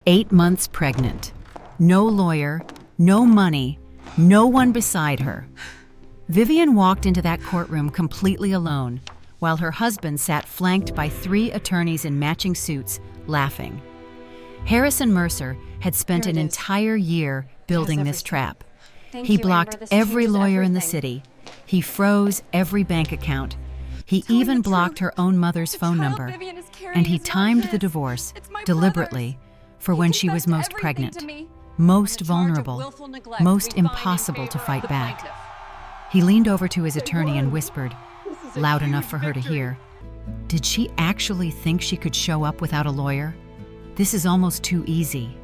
8 months pregnant. No lawyer, no money, no one beside her. Vivian walked into that courtroom completely alone, while her husband sat flanked by 3 attorneys in matching suits, laughing. Harrison Mercer had spent an entire year building this trap. He blocked every lawyer in the city. He froze every bank account. He even blocked her own mother's phone number. And he timed the divorce deliberately for when she was most pregnant, most vulnerable, most impossible to fight back. He leaned over to his attorney and whispered, loud enough for her to hear, "Did she actually think she could show up without a lawyer? This is almost too easy."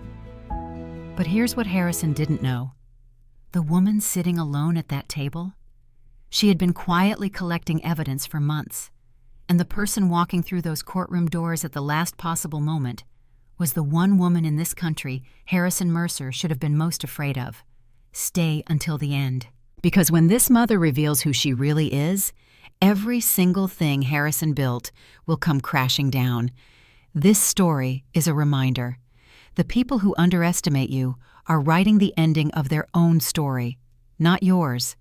But here's what Harrison didn't know. The woman sitting alone at that table? She had been quietly collecting evidence for months, and the person walking through those courtroom doors at the last possible moment was the one woman in this country Harrison Mercer should have been most afraid of. Stay until the end. Because when this mother reveals who she really is, every single thing Harrison built will come crashing down. This story is a reminder. The people who underestimate you are writing the ending of their own story, not yours.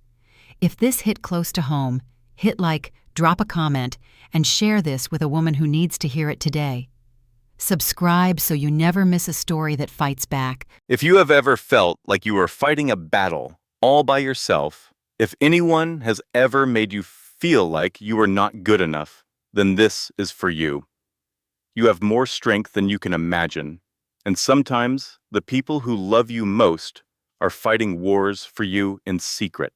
If this hit close to home, hit like, drop a comment, and share this with a woman who needs to hear it today. Subscribe so you never miss a story that fights back. If you have ever felt like you are fighting a battle all by yourself, if anyone has ever made you feel like you are not good enough, then this is for you. You have more strength than you can imagine, and sometimes the people who love you most are fighting wars for you in secret.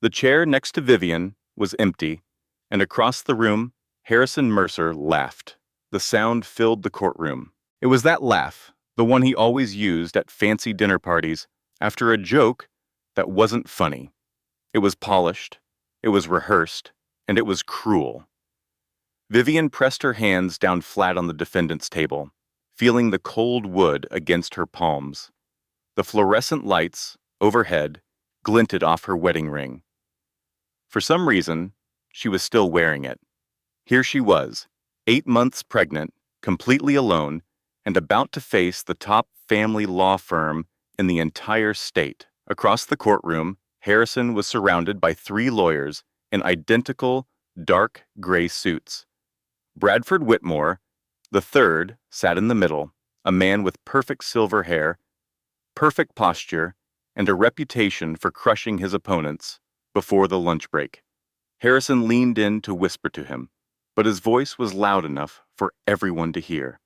The chair next to Vivian was empty, and across the room, Harrison Mercer laughed. The sound filled the courtroom. It was that laugh, the one he always used at fancy dinner parties after a joke that wasn't funny. It was polished, it was rehearsed, and it was cruel. Vivian pressed her hands down flat on the defendant's table, feeling the cold wood against her palms. The fluorescent lights overhead glinted off her wedding ring. For some reason, she was still wearing it. Here she was, 8 months pregnant, completely alone, and about to face the top family law firm in the entire state. Across the courtroom, Harrison was surrounded by 3 lawyers in identical, dark gray suits. Bradford Whitmore, the third, sat in the middle, a man with perfect silver hair, perfect posture, and a reputation for crushing his opponents before the lunch break. Harrison leaned in to whisper to him, but his voice was loud enough for everyone to hear.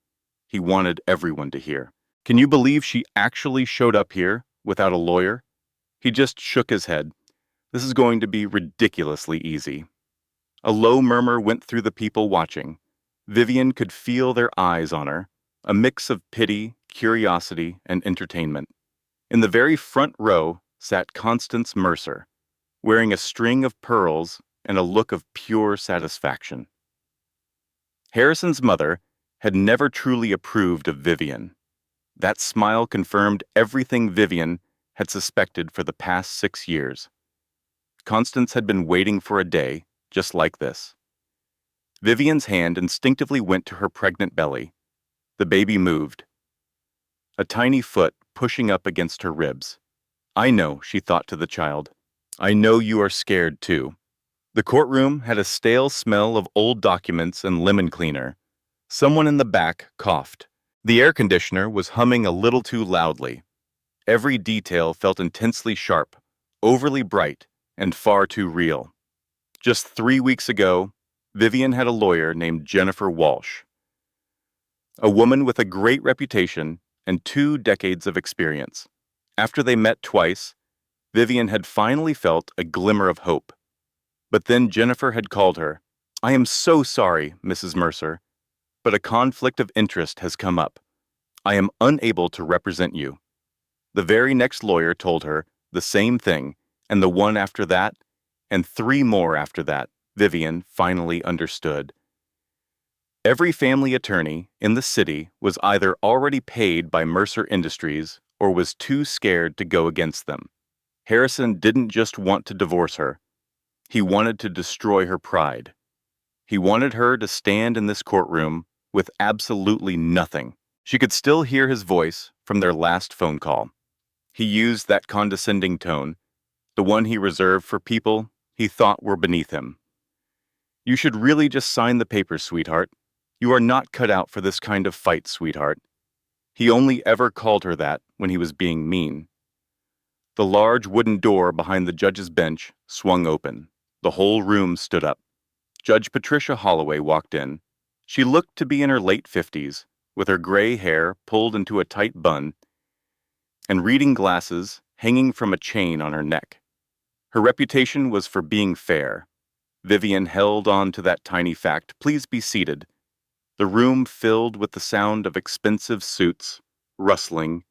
He wanted everyone to hear. "Can you believe she actually showed up here without a lawyer?" He just shook his head. "This is going to be ridiculously easy." A low murmur went through the people watching. Vivian could feel their eyes on her, a mix of pity, curiosity, and entertainment. In the very front row sat Constance Mercer, wearing a string of pearls and a look of pure satisfaction. Harrison's mother had never truly approved of Vivian. That smile confirmed everything Vivian had suspected for the past 6 years. Constance had been waiting for a day just like this. Vivian's hand instinctively went to her pregnant belly. The baby moved, a tiny foot pushing up against her ribs. "I know," she thought to the child. "I know you are scared too." The courtroom had a stale smell of old documents and lemon cleaner. Someone in the back coughed. The air conditioner was humming a little too loudly. Every detail felt intensely sharp, overly bright, and far too real. Just 3 weeks ago, Vivian had a lawyer named Jennifer Walsh, a woman with a great reputation and 2 decades of experience. After they met twice, Vivian had finally felt a glimmer of hope. But then Jennifer had called her. "I am so sorry, Mrs. Mercer, but a conflict of interest has come up. I am unable to represent you." The very next lawyer told her the same thing, and the one after that, and 3 more after that. Vivian finally understood. Every family attorney in the city was either already paid by Mercer Industries or was too scared to go against them. Harrison didn't just want to divorce her. He wanted to destroy her pride. He wanted her to stand in this courtroom with absolutely nothing. She could still hear his voice from their last phone call. He used that condescending tone, the one he reserved for people he thought were beneath him. "You should really just sign the papers, sweetheart. You are not cut out for this kind of fight, sweetheart." He only ever called her that when he was being mean. The large wooden door behind the judge's bench swung open. The whole room stood up. Judge Patricia Holloway walked in. She looked to be in her late 50s, with her gray hair pulled into a tight bun and reading glasses hanging from a chain on her neck. Her reputation was for being fair. Vivian held on to that tiny fact. "Please be seated." The room filled with the sound of expensive suits, rustling,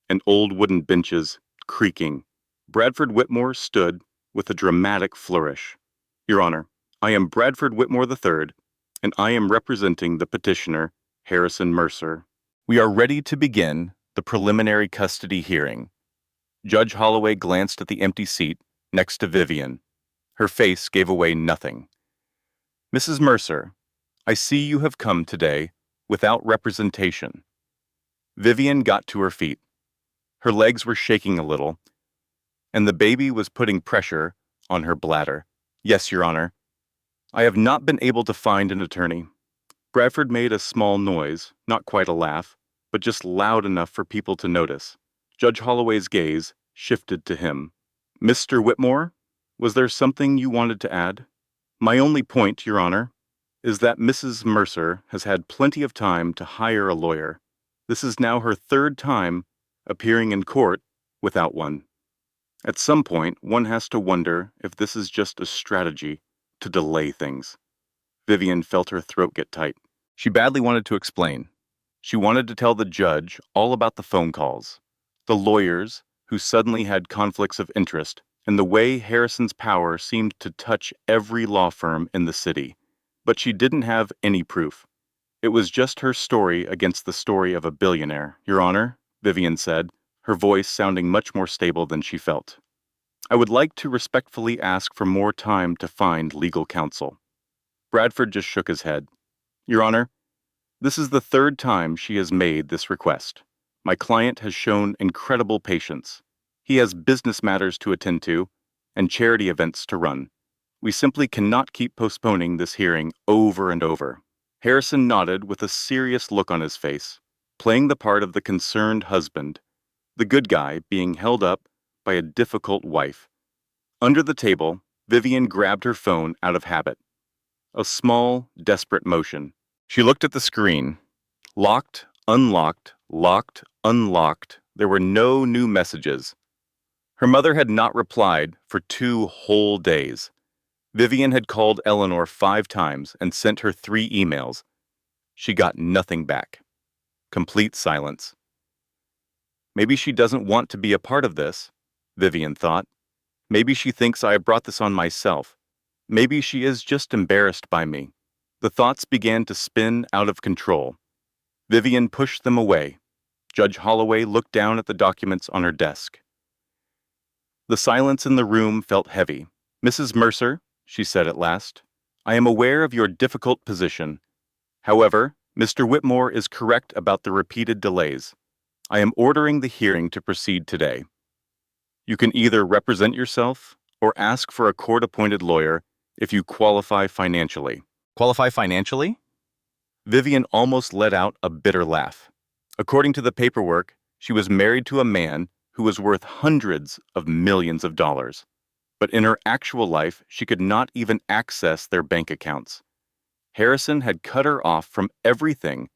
and old wooden benches creaking. Bradford Whitmore stood with a dramatic flourish. "Your Honor, I am Bradford Whitmore III, and I am representing the petitioner, Harrison Mercer. We are ready to begin the preliminary custody hearing." Judge Holloway glanced at the empty seat next to Vivian. Her face gave away nothing. "Mrs. Mercer, I see you have come today without representation." Vivian got to her feet. Her legs were shaking a little, and the baby was putting pressure on her bladder. "Yes, Your Honor. I have not been able to find an attorney." Bradford made a small noise, not quite a laugh, but just loud enough for people to notice. Judge Holloway's gaze shifted to him. "Mr. Whitmore, was there something you wanted to add?" "My only point, Your Honor, is that Mrs. Mercer has had plenty of time to hire a lawyer. This is now her third time appearing in court without one. At some point, one has to wonder if this is just a strategy to delay things." Vivian felt her throat get tight. She badly wanted to explain. She wanted to tell the judge all about the phone calls, the lawyers who suddenly had conflicts of interest, and the way Harrison's power seemed to touch every law firm in the city. But she didn't have any proof. It was just her story against the story of a billionaire. "Your Honor," Vivian said, her voice sounding much more stable than she felt, "I would like to respectfully ask for more time to find legal counsel." Bradford just shook his head. "Your Honor, this is the third time she has made this request. My client has shown incredible patience. He has business matters to attend to and charity events to run. We simply cannot keep postponing this hearing over and over." Harrison nodded with a serious look on his face, playing the part of the concerned husband, the good guy being held up by a difficult wife. Under the table, Vivian grabbed her phone out of habit. A small, desperate motion. She looked at the screen. Locked, unlocked, locked, unlocked. There were no new messages. Her mother had not replied for 2 whole days. Vivian had called Eleanor 5 times and sent her 3 emails. She got nothing back. Complete silence. "Maybe she doesn't want to be a part of this," Vivian thought. "Maybe she thinks I brought this on myself. Maybe she is just embarrassed by me." The thoughts began to spin out of control. Vivian pushed them away. Judge Holloway looked down at the documents on her desk. The silence in the room felt heavy. "Mrs. Mercer," she said at last, "I am aware of your difficult position. However, Mr. Whitmore is correct about the repeated delays. I am ordering the hearing to proceed today. You can either represent yourself or ask for a court-appointed lawyer if you qualify financially." "Qualify financially?" Vivian almost let out a bitter laugh. According to the paperwork, she was married to a man who was worth hundreds of millions of dollars. But in her actual life, she could not even access their bank accounts. Harrison had cut her off from everything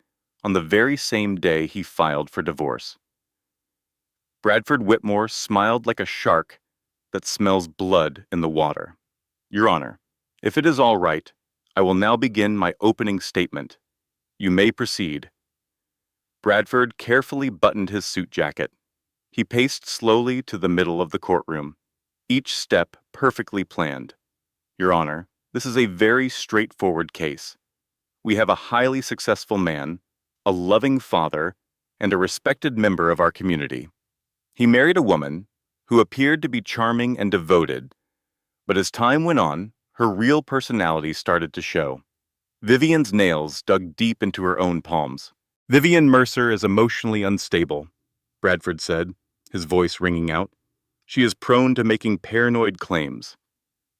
on the very same day he filed for divorce. Bradford Whitmore smiled like a shark that smells blood in the water. "Your Honor, if it is all right, I will now begin my opening statement. You may proceed." Bradford carefully buttoned his suit jacket. He paced slowly to the middle of the courtroom, each step perfectly planned. "Your Honor, this is a very straightforward case. We have a highly successful man, a loving father, and a respected member of our community. He married a woman who appeared to be charming and devoted, but as time went on, her real personality started to show." Vivian's nails dug deep into her own palms. Vivian Mercer is emotionally unstable, Bradford said, his voice ringing out. She is prone to making paranoid claims.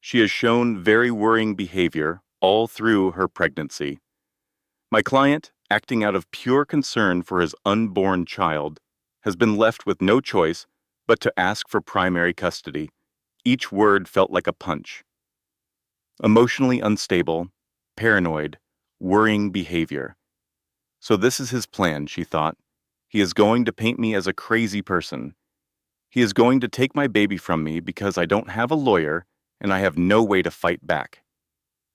She has shown very worrying behavior all through her pregnancy. My client, acting out of pure concern for his unborn child, has been left with no choice but to ask for primary custody. Each word felt like a punch. Emotionally unstable, paranoid, worrying behavior. So this is his plan, she thought. He is going to paint me as a crazy person. He is going to take my baby from me because I don't have a lawyer and I have no way to fight back.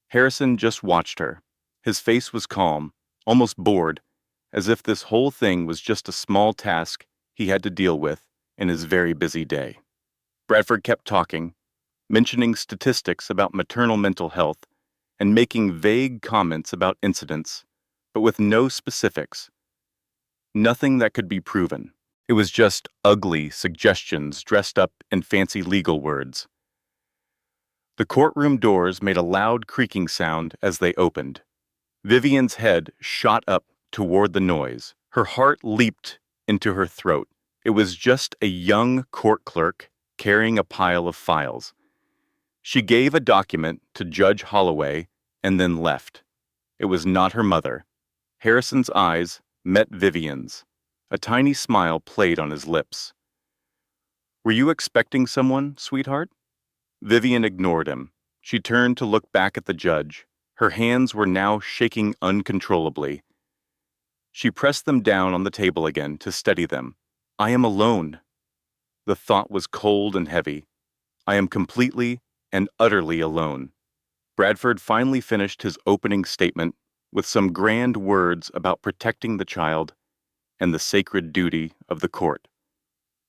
Harrison just watched her. His face was calm, almost bored, as if this whole thing was just a small task he had to deal with in his very busy day. Bradford kept talking, mentioning statistics about maternal mental health and making vague comments about incidents, but with no specifics. Nothing that could be proven. It was just ugly suggestions dressed up in fancy legal words. The courtroom doors made a loud creaking sound as they opened. Vivian's head shot up toward the noise. Her heart leaped into her throat. It was just a young court clerk carrying a pile of files. She gave a document to Judge Holloway and then left. It was not her mother. Harrison's eyes met Vivian's. A tiny smile played on his lips. "Were you expecting someone, sweetheart?" Vivian ignored him. She turned to look back at the judge. Her hands were now shaking uncontrollably. She pressed them down on the table again to steady them. "I am alone." The thought was cold and heavy. I am completely and utterly alone. Bradford finally finished his opening statement with some grand words about protecting the child and the sacred duty of the court.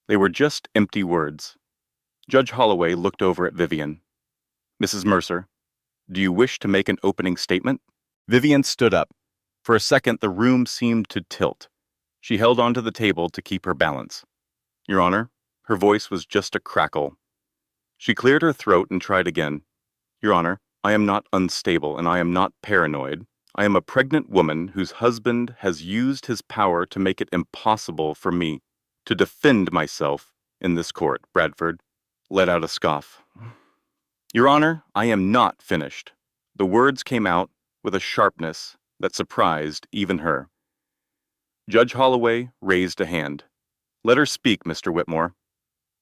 They were just empty words. Judge Holloway looked over at Vivian. "Mrs. Mercer, do you wish to make an opening statement?" Vivian stood up. For a second, the room seemed to tilt. She held onto the table to keep her balance. "Your Honor," her voice was just a crackle. She cleared her throat and tried again. "Your Honor, I am not unstable and I am not paranoid. I am a pregnant woman whose husband has used his power to make it impossible for me to defend myself in this court." Bradford let out a scoff. "Your Honor, I am not finished." The words came out with a sharpness that surprised even her. Judge Holloway raised a hand. "Let her speak, Mr. Whitmore."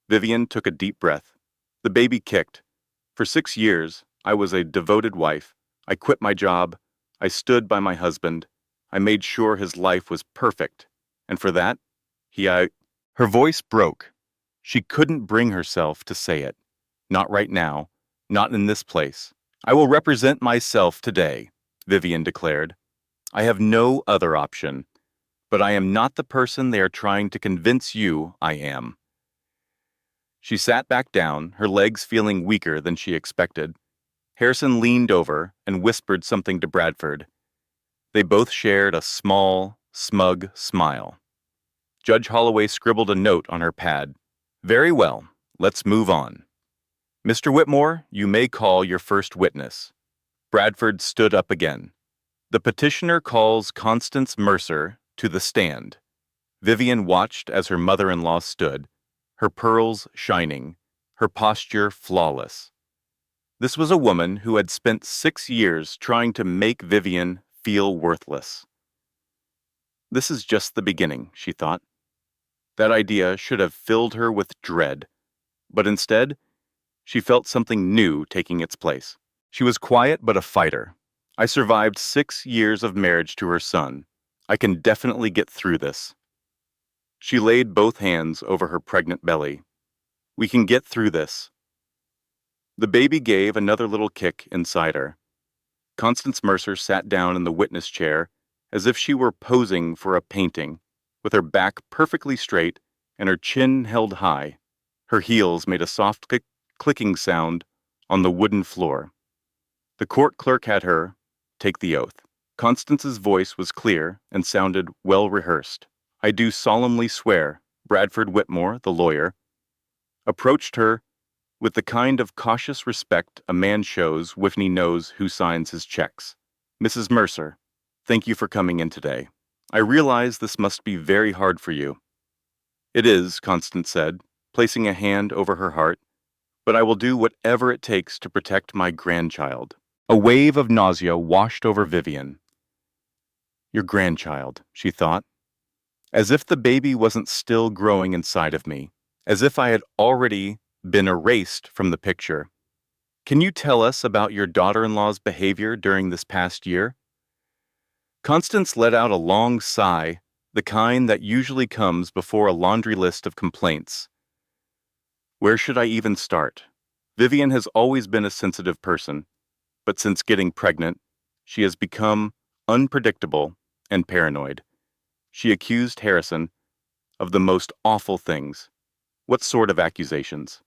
Vivian took a deep breath. "The baby kicked. For 6 years, I was a devoted wife. I quit my job. I stood by my husband. I made sure his life was perfect. And for that, Her voice broke. She couldn't bring herself to say it. Not right now. Not in this place. "I will represent myself today," Vivian declared. "I have no other option. But I am not the person they are trying to convince you I am." She sat back down, her legs feeling weaker than she expected. Harrison leaned over and whispered something to Bradford. They both shared a small, smug smile. Judge Holloway scribbled a note on her pad. "Very well, let's move on. Mr. Whitmore, you may call your first witness." Bradford stood up again. "The petitioner calls Constance Mercer to the stand." Vivian watched as her mother-in-law stood, her pearls shining, her posture flawless. This was a woman who had spent 6 years trying to make Vivian feel worthless. This is just the beginning, she thought. That idea should have filled her with dread, but instead, she felt something new taking its place. She was quiet but a fighter. "I survived 6 years of marriage to her son. I can definitely get through this." She laid both hands over her pregnant belly. "We can get through this." The baby gave another little kick inside her. Constance Mercer sat down in the witness chair as if she were posing for a painting, with her back perfectly straight and her chin held high. Her heels made a soft clicking sound on the wooden floor. The court clerk had her take the oath. Constance's voice was clear and sounded well rehearsed. "I do solemnly swear," Bradford Whitmore, the lawyer, approached her with the kind of cautious respect a man shows when he knows who signs his checks. "Mrs. Mercer, thank you for coming in today. I realize this must be very hard for you. It is, Constance said, placing a hand over her heart, but I will do whatever it takes to protect my grandchild. A wave of nausea washed over Vivian. Your grandchild, she thought, as if the baby wasn't still growing inside of me, as if I had already been erased from the picture. Can you tell us about your daughter-in-law's behavior during this past year? Constance let out a long sigh, the kind that usually comes before a laundry list of complaints. Where should I even start? Vivian has always been a sensitive person, but since getting pregnant, she has become unpredictable and paranoid. She accused Harrison of the most awful things. What sort of accusations?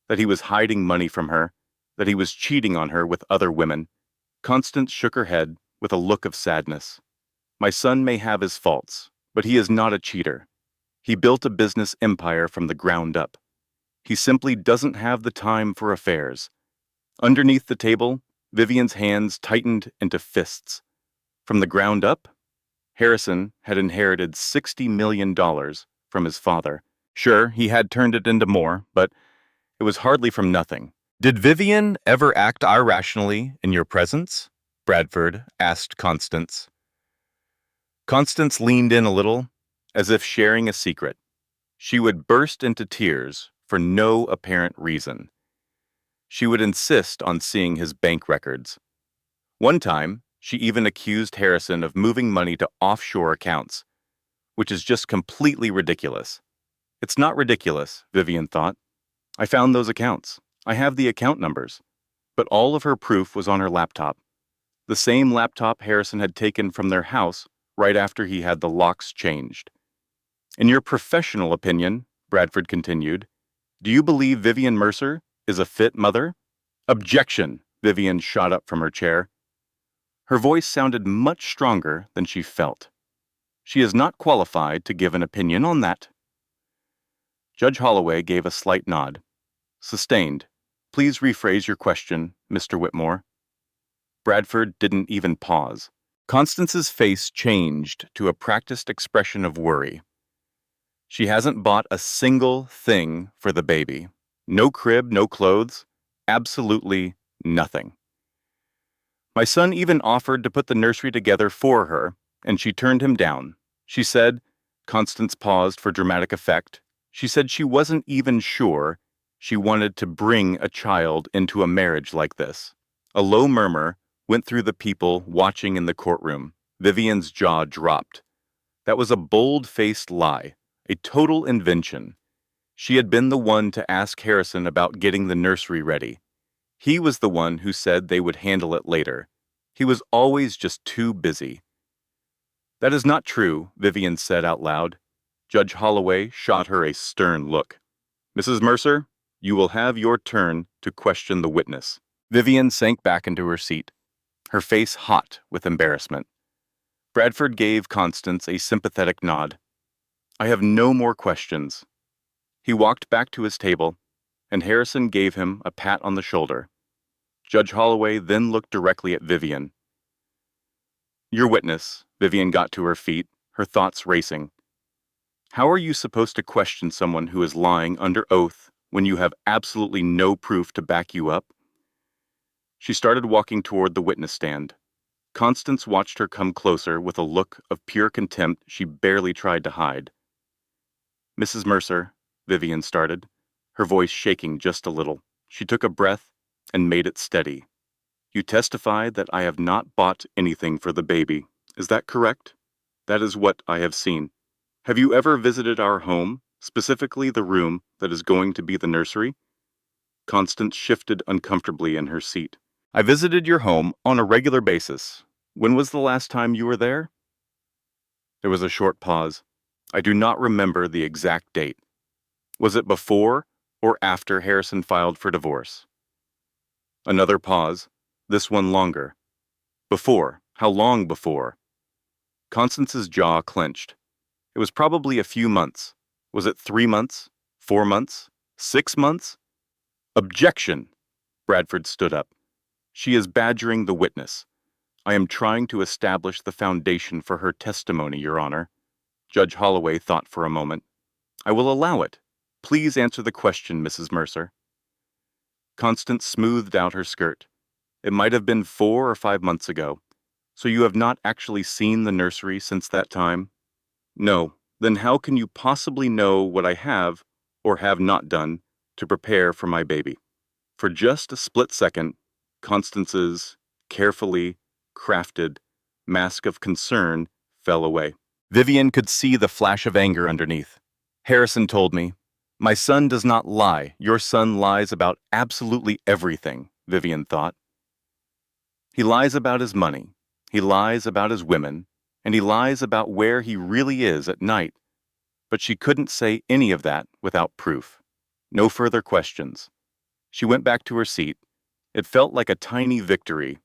That he was hiding money from her, that he was cheating on her with other women. Constance shook her head with a look of sadness. My son may have his faults, but he is not a cheater. He built a business empire from the ground up. He simply doesn't have the time for affairs. Underneath the table, Vivian's hands tightened into fists. From the ground up, Harrison had inherited $60 million from his father. Sure, he had turned it into more, but it was hardly from nothing. Did Vivian ever act irrationally in your presence? Bradford asked Constance. Constance leaned in a little, as if sharing a secret. She would burst into tears for no apparent reason. She would insist on seeing his bank records. One time, she even accused Harrison of moving money to offshore accounts, which is just completely ridiculous. It's not ridiculous, Vivian thought. I found those accounts. I have the account numbers. But all of her proof was on her laptop. The same laptop Harrison had taken from their house right after he had the locks changed. In your professional opinion, Bradford continued, do you believe Vivian Mercer is a fit mother? Objection! Vivian shot up from her chair. Her voice sounded much stronger than she felt. She is not qualified to give an opinion on that. Judge Holloway gave a slight nod. Sustained. Please rephrase your question, Mr. Whitmore. Bradford didn't even pause. Constance's face changed to a practiced expression of worry. She hasn't bought a single thing for the baby. No crib, no clothes, absolutely nothing. My son even offered to put the nursery together for her, and she turned him down. She said, Constance paused for dramatic effect, she said she wasn't even sure she wanted to bring a child into a marriage like this. A low murmur went through the people watching in the courtroom. Vivian's jaw dropped. That was a bold-faced lie, a total invention. She had been the one to ask Harrison about getting the nursery ready. He was the one who said they would handle it later. He was always just too busy. That is not true, Vivian said out loud. Judge Holloway shot her a stern look. Mrs. Mercer, you will have your turn to question the witness. Vivian sank back into her seat, her face hot with embarrassment. Bradford gave Constance a sympathetic nod. I have no more questions. He walked back to his table, and Harrison gave him a pat on the shoulder. Judge Holloway then looked directly at Vivian. Your witness, Vivian got to her feet, her thoughts racing. How are you supposed to question someone who is lying under oath when you have absolutely no proof to back you up? She started walking toward the witness stand. Constance watched her come closer with a look of pure contempt she barely tried to hide. Mrs. Mercer, Vivian started, her voice shaking just a little. She took a breath and made it steady. You testified that I have not bought anything for the baby. Is that correct? That is what I have seen. Have you ever visited our home, specifically the room that is going to be the nursery? Constance shifted uncomfortably in her seat. I visited your home on a regular basis. When was the last time you were there? There was a short pause. I do not remember the exact date. Was it before or after Harrison filed for divorce? Another pause, this one longer. Before. How long before? Constance's jaw clenched. It was probably a few months. Was it 3 months? 4 months? 6 months? Objection! Bradford stood up. She is badgering the witness. I am trying to establish the foundation for her testimony, Your Honor. Judge Holloway thought for a moment. I will allow it. Please answer the question, Mrs. Mercer. Constance smoothed out her skirt. It might have been 4 or 5 months ago. So you have not actually seen the nursery since that time? No. Then how can you possibly know what I have or have not done to prepare for my baby? For just a split second, Constance's carefully crafted mask of concern fell away. Vivian could see the flash of anger underneath. Harrison told me, "My son does not lie. Your son lies about absolutely everything," Vivian thought. He lies about his money, he lies about his women, and he lies about where he really is at night. But she couldn't say any of that without proof. No further questions. She went back to her seat. It felt like a tiny victory,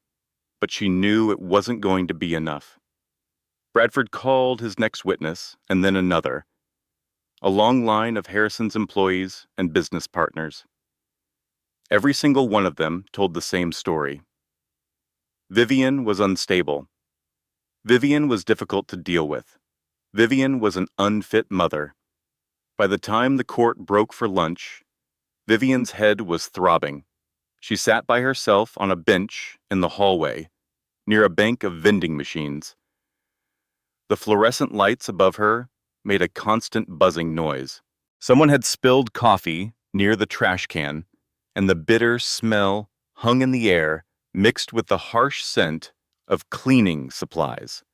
but she knew it wasn't going to be enough. Bradford called his next witness, and then another. A long line of Harrison's employees and business partners. Every single one of them told the same story. Vivian was unstable. Vivian was difficult to deal with. Vivian was an unfit mother. By the time the court broke for lunch, Vivian's head was throbbing. She sat by herself on a bench in the hallway, near a bank of vending machines. The fluorescent lights above her made a constant buzzing noise. Someone had spilled coffee near the trash can, and the bitter smell hung in the air, mixed with the harsh scent of cleaning supplies.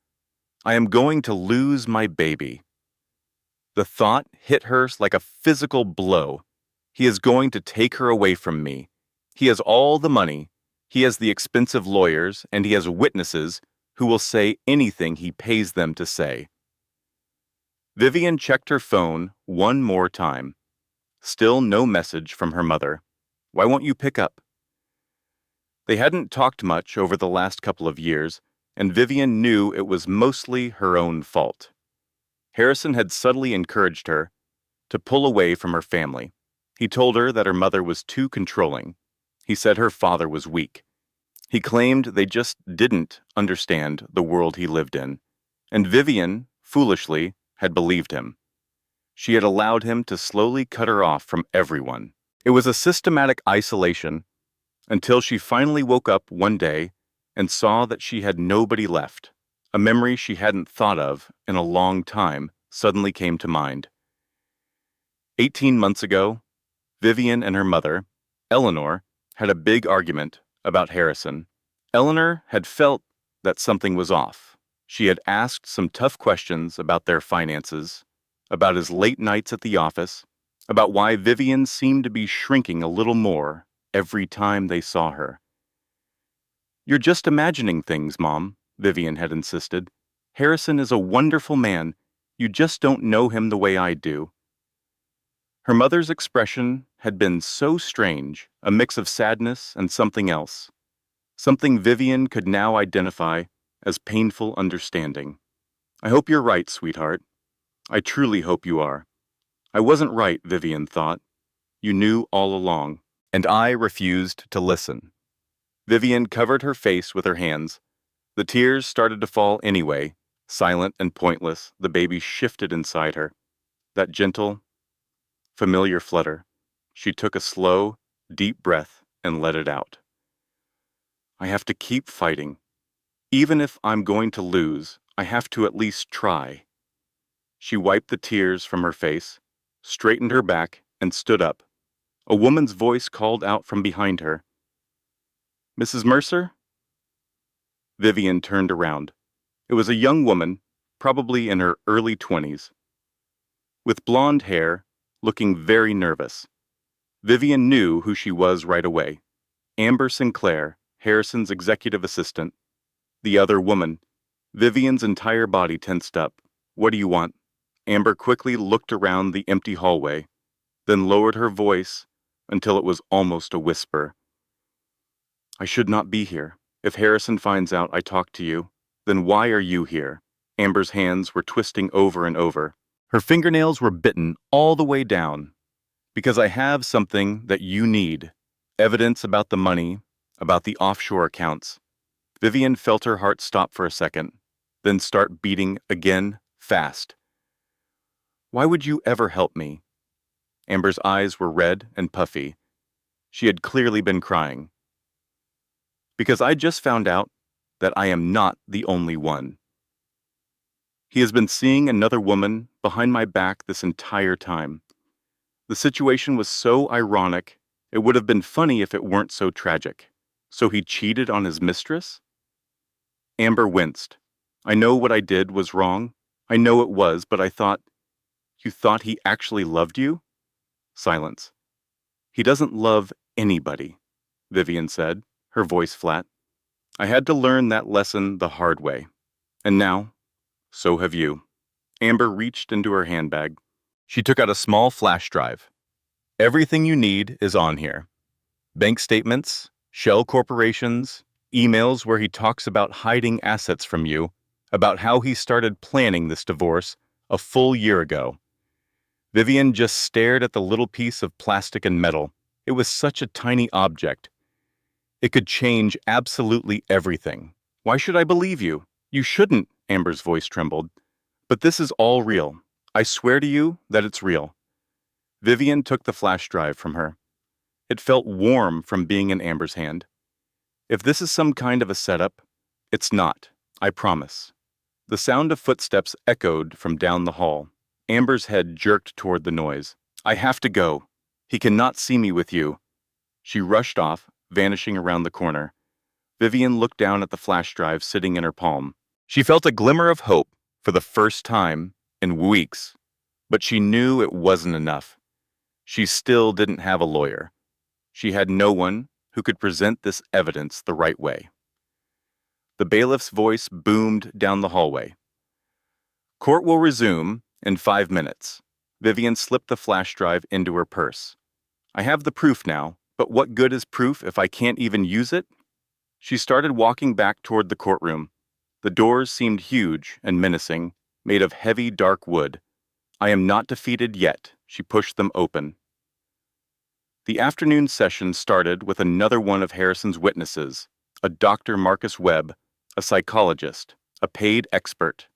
I am going to lose my baby. The thought hit her like a physical blow. He is going to take her away from me. He has all the money, he has the expensive lawyers, and he has witnesses who will say anything he pays them to say. Vivian checked her phone one more time. Still no message from her mother. Why won't you pick up? They hadn't talked much over the last couple of years, and Vivian knew it was mostly her own fault. Harrison had subtly encouraged her to pull away from her family. He told her that her mother was too controlling. He said her father was weak. He claimed they just didn't understand the world he lived in, and Vivian, foolishly, had believed him. She had allowed him to slowly cut her off from everyone. It was a systematic isolation until she finally woke up one day and saw that she had nobody left. A memory she hadn't thought of in a long time suddenly came to mind. 18 months ago, Vivian and her mother, Eleanor, had a big argument about Harrison. Eleanor had felt that something was off. She had asked some tough questions about their finances, about his late nights at the office, about why Vivian seemed to be shrinking a little more every time they saw her. "You're just imagining things, Mom," Vivian had insisted. "Harrison is a wonderful man. You just don't know him the way I do." Her mother's expression had been so strange, a mix of sadness and something else. Something Vivian could now identify as painful understanding. "I hope you're right, sweetheart. I truly hope you are. I wasn't right," Vivian thought. "You knew all along, and I refused to listen." Vivian covered her face with her hands. The tears started to fall anyway. Silent and pointless, the baby shifted inside her. That gentle, familiar flutter. She took a slow, deep breath and let it out. "I have to keep fighting. Even if I'm going to lose, I have to at least try." She wiped the tears from her face, straightened her back, and stood up. A woman's voice called out from behind her. "Mrs. Mercer?" Vivian turned around. It was a young woman, probably in her early 20s, with blonde hair, looking very nervous. Vivian knew who she was right away. Amber Sinclair, Harrison's executive assistant. The other woman. Vivian's entire body tensed up. "What do you want?" Amber quickly looked around the empty hallway, then lowered her voice until it was almost a whisper. "I should not be here. If Harrison finds out I talked to you, then why are you here?" Amber's hands were twisting over and over. Her fingernails were bitten all the way down. "Because I have something that you need. Evidence about the money, about the offshore accounts. Vivian felt her heart stop for a second, then start beating again, fast. Why would you ever help me? Amber's eyes were red and puffy. She had clearly been crying. Because I just found out that I am not the only one. He has been seeing another woman behind my back this entire time. The situation was so ironic, it would have been funny if it weren't so tragic. So he cheated on his mistress? Amber winced. I know what I did was wrong. I know it was, but I thought... You thought he actually loved you? Silence. He doesn't love anybody, Vivian said, her voice flat. I had to learn that lesson the hard way. And now, so have you. Amber reached into her handbag. She took out a small flash drive. Everything you need is on here. Bank statements, shell corporations, emails where he talks about hiding assets from you, about how he started planning this divorce a full year ago. Vivian just stared at the little piece of plastic and metal. It was such a tiny object. It could change absolutely everything. Why should I believe you? You shouldn't, Amber's voice trembled. But this is all real. I swear to you that it's real. Vivian took the flash drive from her. It felt warm from being in Amber's hand. If this is some kind of a setup, it's not, I promise. The sound of footsteps echoed from down the hall. Amber's head jerked toward the noise. I have to go. He cannot see me with you. She rushed off, vanishing around the corner. Vivian looked down at the flash drive sitting in her palm. She felt a glimmer of hope for the first time in weeks, but she knew it wasn't enough. She still didn't have a lawyer. She had no one who could present this evidence the right way. The bailiff's voice boomed down the hallway. Court will resume in 5 minutes. Vivian slipped the flash drive into her purse. I have the proof now, but what good is proof if I can't even use it? She started walking back toward the courtroom. The doors seemed huge and menacing, made of heavy, dark wood. I am not defeated yet. She pushed them open. The afternoon session started with another one of Harrison's witnesses, a Dr. Marcus Webb, a psychologist, a paid expert.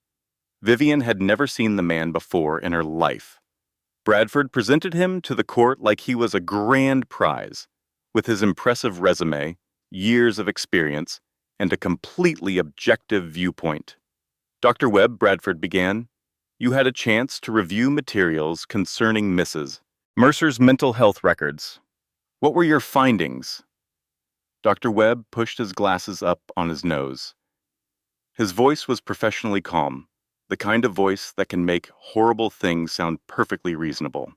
Vivian had never seen the man before in her life. Bradford presented him to the court like he was a grand prize, with his impressive resume, years of experience, and a completely objective viewpoint. Dr. Webb, Bradford began, you had a chance to review materials concerning Mrs. Mercer's mental health records. What were your findings? Dr. Webb pushed his glasses up on his nose. His voice was professionally calm, the kind of voice that can make horrible things sound perfectly reasonable.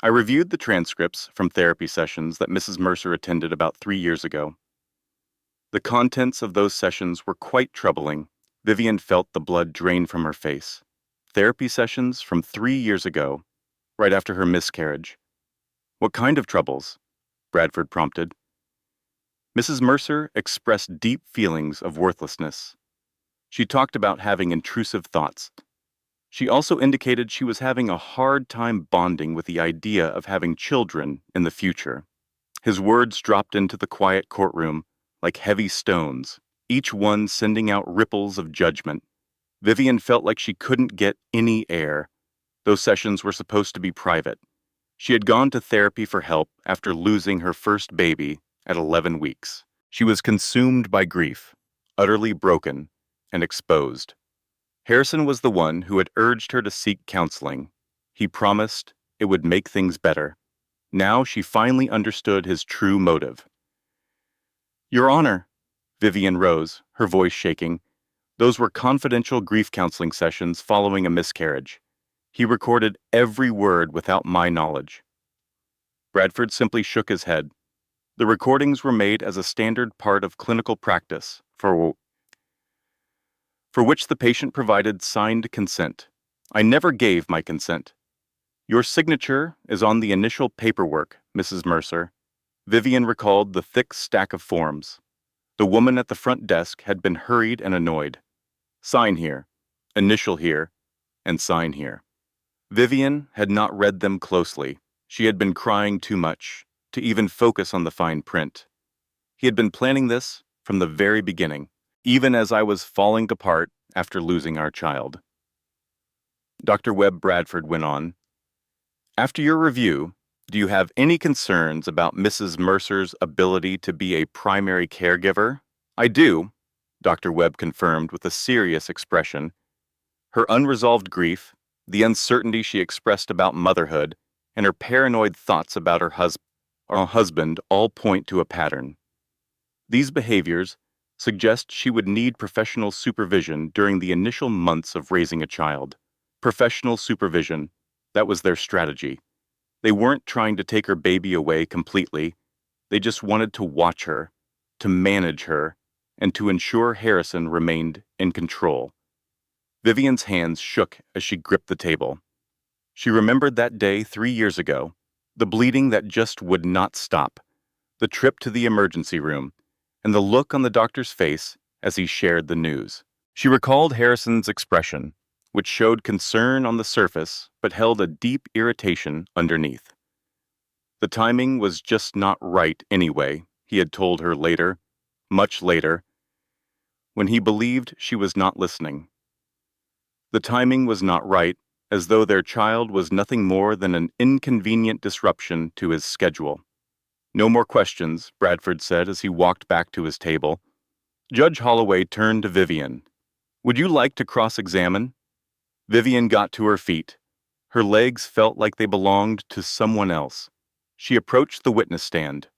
I reviewed the transcripts from therapy sessions that Mrs. Mercer attended about 3 years ago. The contents of those sessions were quite troubling. Vivian felt the blood drain from her face. Therapy sessions from 3 years ago, right after her miscarriage. What kind of troubles? Bradford prompted. Mrs. Mercer expressed deep feelings of worthlessness. She talked about having intrusive thoughts. She also indicated she was having a hard time bonding with the idea of having children in the future. His words dropped into the quiet courtroom like heavy stones, each one sending out ripples of judgment. Vivian felt like she couldn't get any air. Those sessions were supposed to be private. She had gone to therapy for help after losing her first baby at 11 weeks. She was consumed by grief, utterly broken, and exposed. Harrison was the one who had urged her to seek counseling. He promised it would make things better. Now she finally understood his true motive. Your Honor, Vivian rose, her voice shaking. Those were confidential grief counseling sessions following a miscarriage. He recorded every word without my knowledge. Bradford simply shook his head. The recordings were made as a standard part of clinical practice for which the patient provided signed consent. I never gave my consent. Your signature is on the initial paperwork, Mrs. Mercer. Vivian recalled the thick stack of forms. The woman at the front desk had been hurried and annoyed. Sign here, initial here, and sign here. Vivian had not read them closely. She had been crying too much to even focus on the fine print. He had been planning this from the very beginning, even as I was falling apart after losing our child. Dr. Webb Bradford went on, "After your review, do you have any concerns about Mrs. Mercer's ability to be a primary caregiver?" "I do," Dr. Webb confirmed with a serious expression. Her unresolved grief, the uncertainty she expressed about motherhood, and her paranoid thoughts about her husband all point to a pattern. These behaviors suggest she would need professional supervision during the initial months of raising a child. Professional supervision, that was their strategy. They weren't trying to take her baby away completely. They just wanted to watch her, to manage her, and to ensure Harrison remained in control. Vivian's hands shook as she gripped the table. She remembered that day 3 years ago, the bleeding that just would not stop, the trip to the emergency room, and the look on the doctor's face as he shared the news. She recalled Harrison's expression, which showed concern on the surface but held a deep irritation underneath. The timing was just not right anyway, he had told her later, much later, when he believed she was not listening. The timing was not right, as though their child was nothing more than an inconvenient disruption to his schedule. "No more questions," Bradford said as he walked back to his table. Judge Holloway turned to Vivian. "Would you like to cross-examine?" Vivian got to her feet. Her legs felt like they belonged to someone else. She approached the witness stand.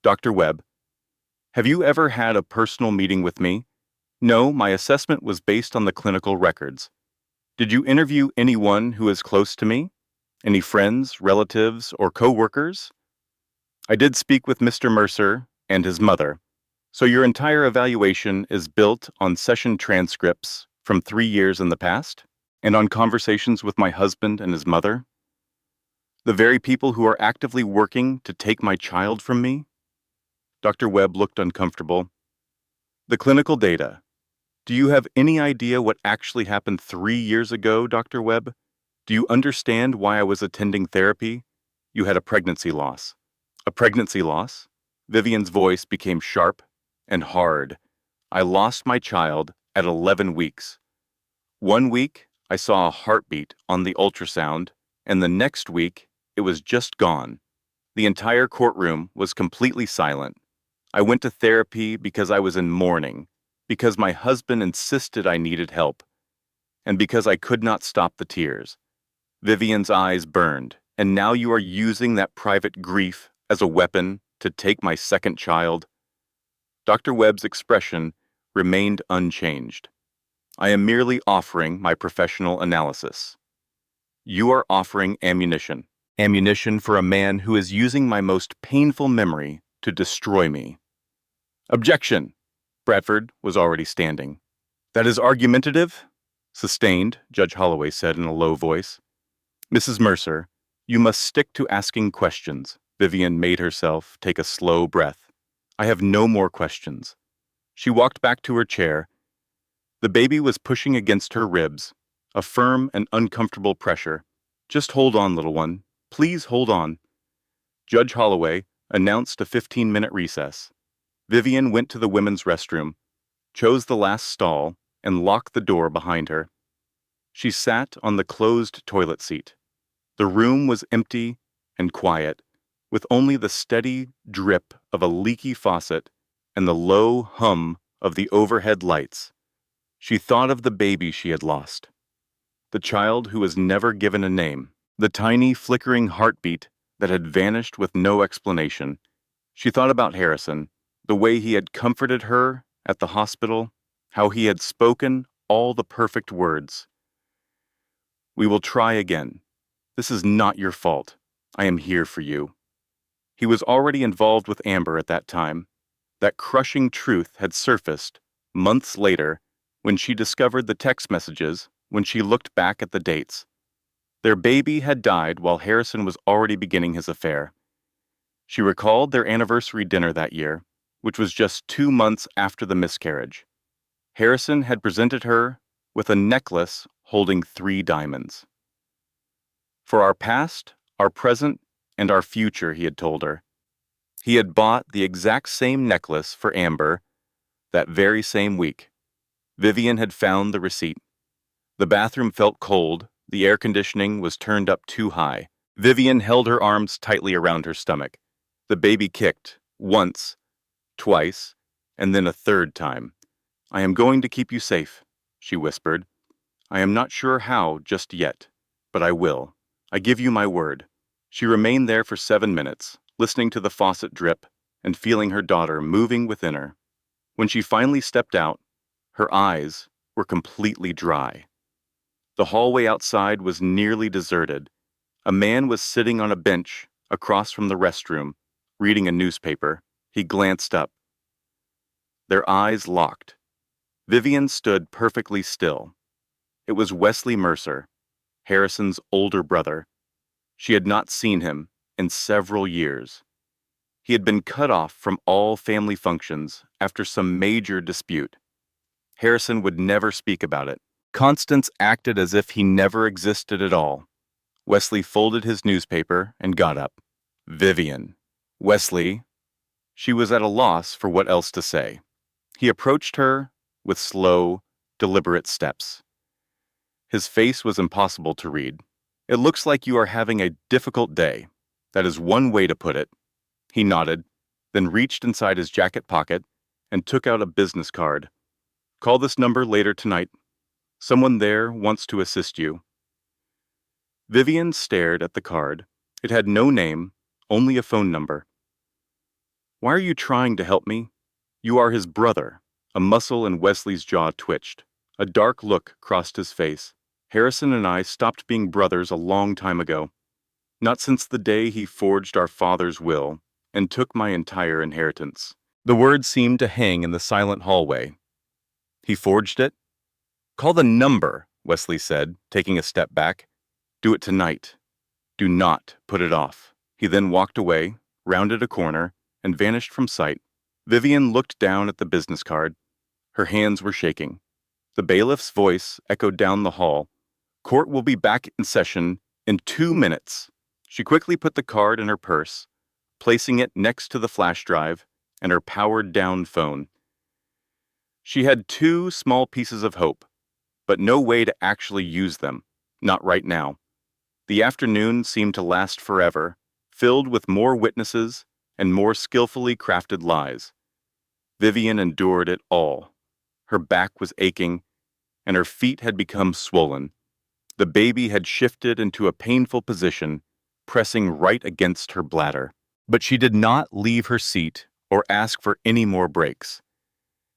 "Dr. Webb, have you ever had a personal meeting with me?" "No, my assessment was based on the clinical records." "Did you interview anyone who is close to me? Any friends, relatives, or co-workers?" "I did speak with Mr. Mercer and his mother. So your entire evaluation is built on session transcripts from 3 years in the past? And on conversations with my husband and his mother? The very people who are actively working to take my child from me?" Dr. Webb looked uncomfortable. "The clinical data. Do you have any idea what actually happened 3 years ago, Dr. Webb? Do you understand why I was attending therapy? You had a pregnancy loss." "A pregnancy loss?" Vivian's voice became sharp and hard. "I lost my child at 11 weeks. 1 week, I saw a heartbeat on the ultrasound, and the next week, it was just gone. The entire courtroom was completely silent. I went to therapy because I was in mourning, because my husband insisted I needed help, and because I could not stop the tears." Vivian's eyes burned. "And now you are using that private grief as a weapon to take my second child?" Dr. Webb's expression remained unchanged. "I am merely offering my professional analysis. You are offering ammunition. Ammunition for a man who is using my most painful memory to destroy me." "Objection!" Bradford was already standing. "That is argumentative?" "Sustained," Judge Holloway said in a low voice. "Mrs. Mercer, you must stick to asking questions." Vivian made herself take a slow breath. "I have no more questions." She walked back to her chair. The baby was pushing against her ribs, a firm and uncomfortable pressure. "Just hold on, little one. Please hold on." Judge Holloway announced a 15-minute recess. Vivian went to the women's restroom, chose the last stall, and locked the door behind her. She sat on the closed toilet seat. The room was empty and quiet, with only the steady drip of a leaky faucet and the low hum of the overhead lights. She thought of the baby she had lost, the child who was never given a name, the tiny flickering heartbeat that had vanished with no explanation. She thought about Harrison, the way he had comforted her at the hospital, how he had spoken all the perfect words. "We will try again. This is not your fault. I am here for you." He was already involved with Amber at that time. That crushing truth had surfaced months later when she discovered the text messages when she looked back at the dates. Their baby had died while Harrison was already beginning his affair. She recalled their anniversary dinner that year, which was just 2 months after the miscarriage. Harrison had presented her with a necklace holding 3 diamonds. "For our past, our present, and our future," he had told her. He had bought the exact same necklace for Amber That very same week, Vivian had found the receipt. The bathroom felt cold, the air conditioning was turned up too high. Vivian held her arms tightly around her stomach. The baby kicked, once, twice, and then a third time. "I am going to keep you safe," she whispered. "I am not sure how just yet, but I will. I give you my word." She remained there for 7 minutes, listening to the faucet drip and feeling her daughter moving within her. When she finally stepped out, her eyes were completely dry. The hallway outside was nearly deserted. A man was sitting on a bench across from the restroom, reading a newspaper. He glanced up. Their eyes locked. Vivian stood perfectly still. It was Wesley Mercer, Harrison's older brother. She had not seen him in several years. He had been cut off from all family functions after some major dispute. Harrison would never speak about it. Constance acted as if he never existed at all. Wesley folded his newspaper and got up. "Vivian." "Wesley." She was at a loss for what else to say. He approached her with slow, deliberate steps. His face was impossible to read. "It looks like you are having a difficult day. That is one way to put it." He nodded, then reached inside his jacket pocket and took out a business card. "Call this number later tonight. Someone there wants to assist you." Vivian stared at the card. It had no name, only a phone number. "Why are you trying to help me? You are his brother." A muscle in Wesley's jaw twitched. A dark look crossed his face. "Harrison and I stopped being brothers a long time ago. Not since the day he forged our father's will and took my entire inheritance." The words seemed to hang in the silent hallway. "He forged it?" "Call the number," Wesley said, taking a step back. "Do it tonight. Do not put it off." He then walked away, rounded a corner, and vanished from sight. Vivian looked down at the business card. Her hands were shaking. The bailiff's voice echoed down the hall. "Court will be back in session in 2 minutes." She quickly put the card in her purse, placing it next to the flash drive and her powered-down phone. She had 2 small pieces of hope, but no way to actually use them, not right now. The afternoon seemed to last forever, filled with more witnesses and more skillfully crafted lies. Vivian endured it all. Her back was aching, and her feet had become swollen. The baby had shifted into a painful position, pressing right against her bladder. But she did not leave her seat or ask for any more breaks.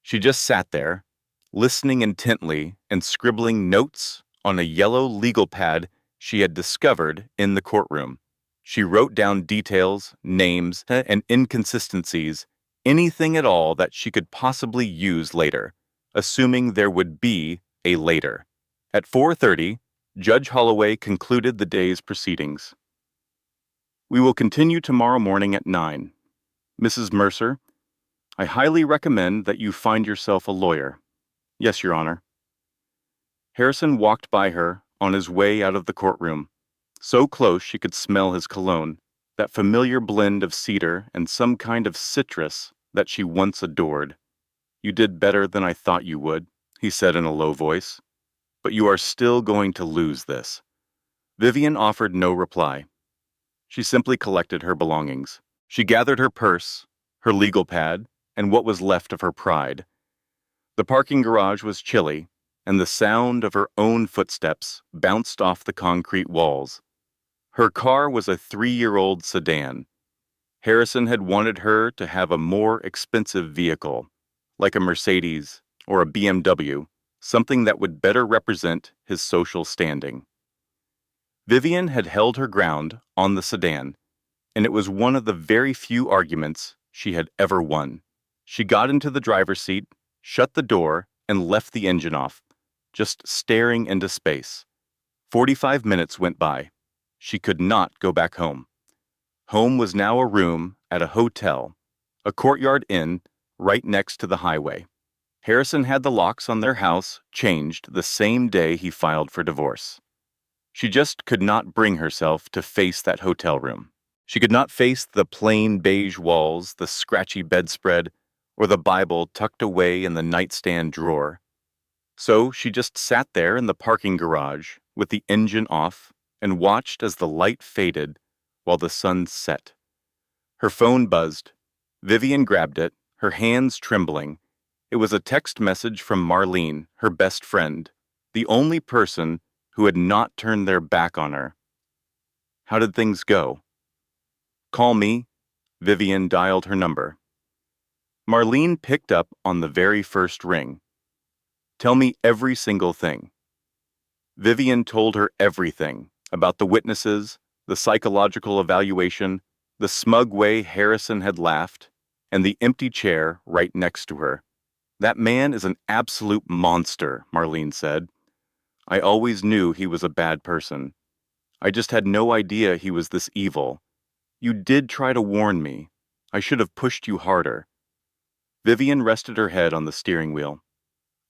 She just sat there, listening intently and scribbling notes on a yellow legal pad she had discovered in the courtroom. She wrote down details, names, and inconsistencies, anything at all that she could possibly use later, assuming there would be a later. At 4:30, Judge Holloway concluded the day's proceedings. "We will continue tomorrow morning at 9. Mrs. Mercer, I highly recommend that you find yourself a lawyer." "Yes, Your Honor." Harrison walked by her on his way out of the courtroom, so close she could smell his cologne, that familiar blend of cedar and some kind of citrus that she once adored. "You did better than I thought you would," he said in a low voice. "But you are still going to lose this." Vivian offered no reply. She simply collected her belongings. She gathered her purse, her legal pad, and what was left of her pride. The parking garage was chilly, and the sound of her own footsteps bounced off the concrete walls. Her car was a 3-year-old sedan. Harrison had wanted her to have a more expensive vehicle, like a Mercedes or a BMW, something that would better represent his social standing. Vivian had held her ground on the sedan, and it was one of the very few arguments she had ever won. She got into the driver's seat, shut the door, and left the engine off, just staring into space. 45 minutes went by. She could not go back home. Home was now a room at a hotel, a Courtyard Inn right next to the highway. Harrison had the locks on their house changed the same day he filed for divorce. She just could not bring herself to face that hotel room. She could not face the plain beige walls, the scratchy bedspread, or the Bible tucked away in the nightstand drawer. So she just sat there in the parking garage with the engine off and watched as the light faded while the sun set. Her phone buzzed. Vivian grabbed it, her hands trembling. It was a text message from Marlene, her best friend, the only person who had not turned their back on her. How did things go? Call me. Vivian dialed her number. Marlene picked up on the very first ring. Tell me every single thing. Vivian told her everything about the witnesses, the psychological evaluation, the smug way Harrison had laughed, and the empty chair right next to her. That man is an absolute monster, Marlene said. I always knew he was a bad person. I just had no idea he was this evil. You did try to warn me. I should have pushed you harder. Vivian rested her head on the steering wheel.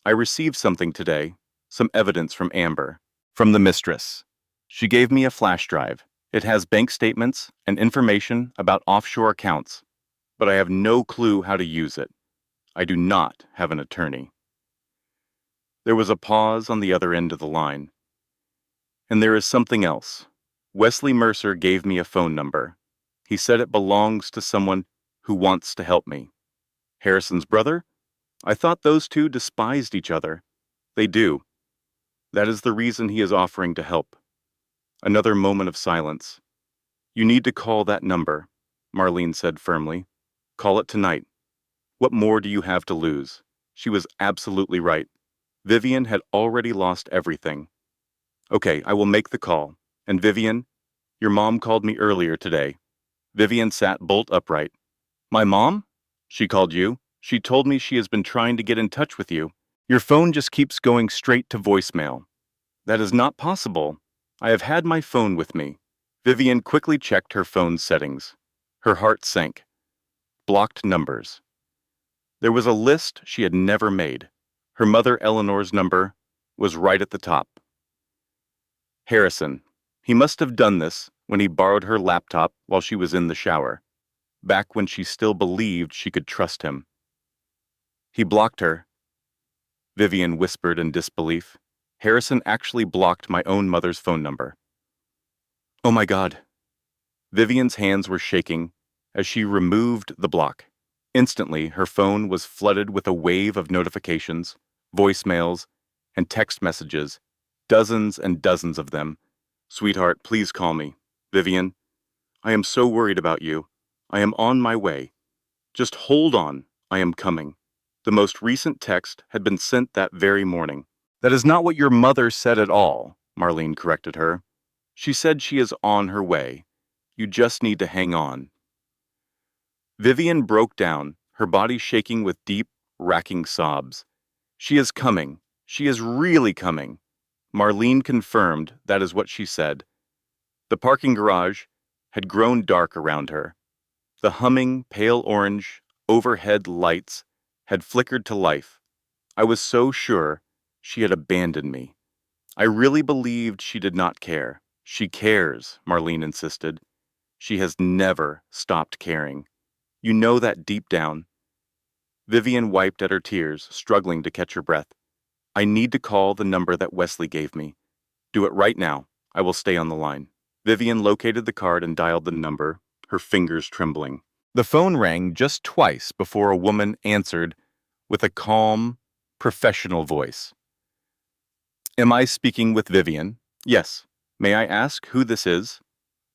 I received something today, some evidence from Amber, from the mistress. She gave me a flash drive. It has bank statements and information about offshore accounts, but I have no clue how to use it. I do not have an attorney. There was a pause on the other end of the line. And there is something else. Wesley Mercer gave me a phone number. He said it belongs to someone who wants to help me. Harrison's brother? I thought those two despised each other. They do. That is the reason he is offering to help. Another moment of silence. You need to call that number, Marlene said firmly. Call it tonight. What more do you have to lose? She was absolutely right. Vivian had already lost everything. Okay, I will make the call. And Vivian, your mom called me earlier today. Vivian sat bolt upright. My mom? She called you. She told me she has been trying to get in touch with you. Your phone just keeps going straight to voicemail. That is not possible. I have had my phone with me. Vivian quickly checked her phone's settings. Her heart sank. Blocked numbers. There was a list she had never made. Her mother Eleanor's number was right at the top. Harrison. He must have done this when he borrowed her laptop while she was in the shower, back when she still believed she could trust him. He blocked her. Vivian whispered in disbelief. Harrison actually blocked my own mother's phone number. Oh my God. Vivian's hands were shaking as she removed the block. Instantly, her phone was flooded with a wave of notifications, voicemails, and text messages, dozens and dozens of them. Sweetheart, please call me. Vivian, I am so worried about you. I am on my way. Just hold on. I am coming. The most recent text had been sent that very morning. That is not what your mother said at all, Marlene corrected her. She said she is on her way. You just need to hang on. Vivian broke down, her body shaking with deep, racking sobs. She is coming. She is really coming. Marlene confirmed that is what she said. The parking garage had grown dark around her. The humming, pale orange, overhead lights had flickered to life. I was so sure she had abandoned me. I really believed she did not care. She cares, Marlene insisted. She has never stopped caring. You know that deep down. Vivian wiped at her tears, struggling to catch her breath. I need to call the number that Wesley gave me. Do it right now. I will stay on the line. Vivian located the card and dialed the number, her fingers trembling. The phone rang just twice before a woman answered with a calm, professional voice. Am I speaking with Vivian? Yes. May I ask who this is?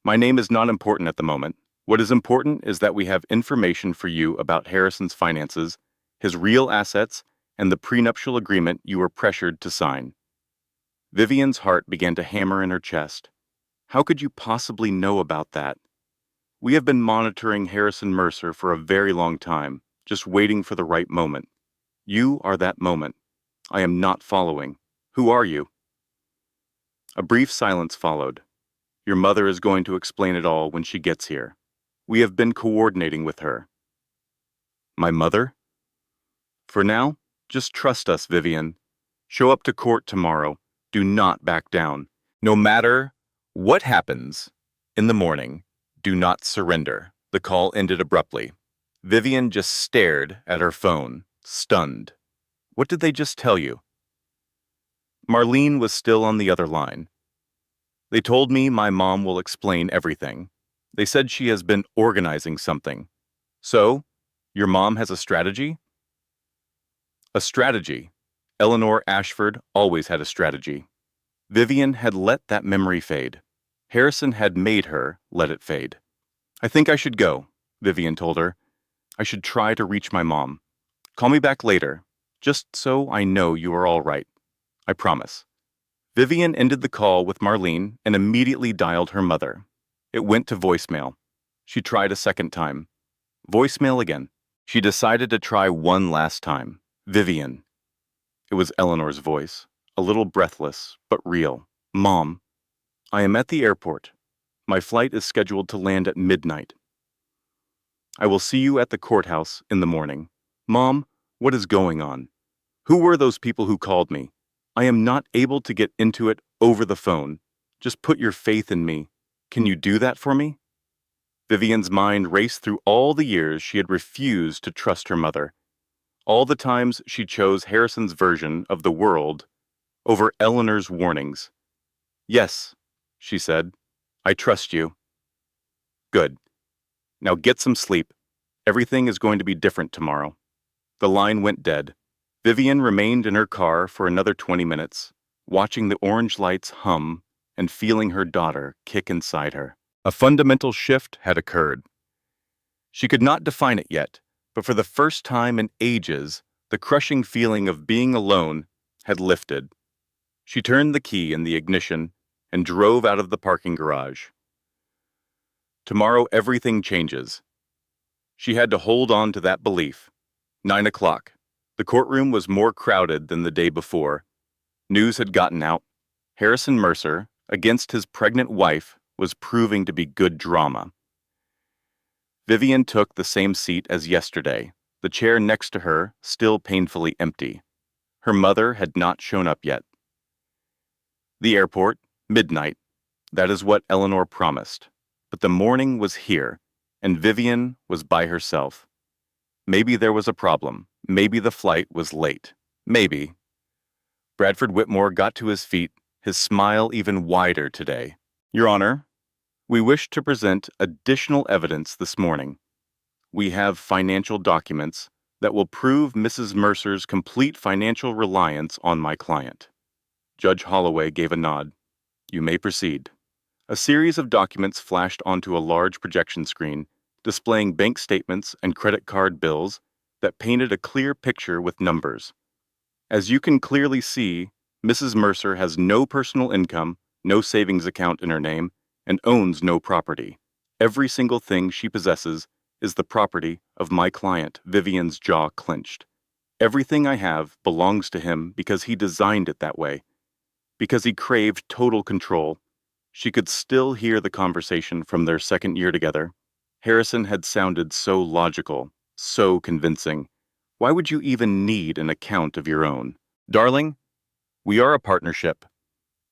My name is not important at the moment. What is important is that we have information for you about Harrison's finances, his real assets, and the prenuptial agreement you were pressured to sign. Vivian's heart began to hammer in her chest. How could you possibly know about that? We have been monitoring Harrison Mercer for a very long time, just waiting for the right moment. You are that moment. I am not following. Who are you? A brief silence followed. Your mother is going to explain it all when she gets here. We have been coordinating with her. My mother? For now, just trust us, Vivian. Show up to court tomorrow. Do not back down. No matter what happens in the morning, do not surrender. The call ended abruptly. Vivian just stared at her phone, stunned. What did they just tell you? Marlene was still on the other line. They told me my mom will explain everything. They said she has been organizing something. So, your mom has a strategy? A strategy. Eleanor Ashford always had a strategy. Vivian had let that memory fade. Harrison had made her let it fade. I think I should go, Vivian told her. I should try to reach my mom. Call me back later, just so I know you are all right. I promise. Vivian ended the call with Marlene and immediately dialed her mother. It went to voicemail. She tried a second time. Voicemail again. She decided to try one last time. Vivian. It was Eleanor's voice, a little breathless, but real. Mom, I am at the airport. My flight is scheduled to land at midnight. I will see you at the courthouse in the morning. Mom, what is going on? Who were those people who called me? I am not able to get into it over the phone. Just put your faith in me. Can you do that for me? Vivian's mind raced through all the years she had refused to trust her mother. All the times she chose Harrison's version of the world over Eleanor's warnings. Yes, she said. I trust you. Good. Now get some sleep. Everything is going to be different tomorrow. The line went dead. Vivian remained in her car for another 20 minutes, watching the orange lights hum and feeling her daughter kick inside her. A fundamental shift had occurred. She could not define it yet, but for the first time in ages, the crushing feeling of being alone had lifted. She turned the key in the ignition and drove out of the parking garage. Tomorrow everything changes. She had to hold on to that belief. 9 o'clock. The courtroom was more crowded than the day before. News had gotten out. Harrison Mercer, against his pregnant wife, was proving to be good drama. Vivian took the same seat as yesterday, the chair next to her still painfully empty. Her mother had not shown up yet. The airport, midnight. That is what Eleanor promised. But the morning was here, and Vivian was by herself. Maybe there was a problem. Maybe the flight was late. Maybe. Bradford Whitmore got to his feet, his smile even wider today. Your Honor, we wish to present additional evidence this morning. We have financial documents that will prove Mrs. Mercer's complete financial reliance on my client. Judge Holloway gave a nod. You may proceed. A series of documents flashed onto a large projection screen, displaying bank statements and credit card bills that painted a clear picture with numbers. As you can clearly see, Mrs. Mercer has no personal income, no savings account in her name, and owns no property. Every single thing she possesses is the property of my client. Vivian's jaw clenched. Everything I have belongs to him because he designed it that way, because he craved total control. She could still hear the conversation from their second year together. Harrison had sounded so logical, so convincing. Why would you even need an account of your own? Darling, we are a partnership.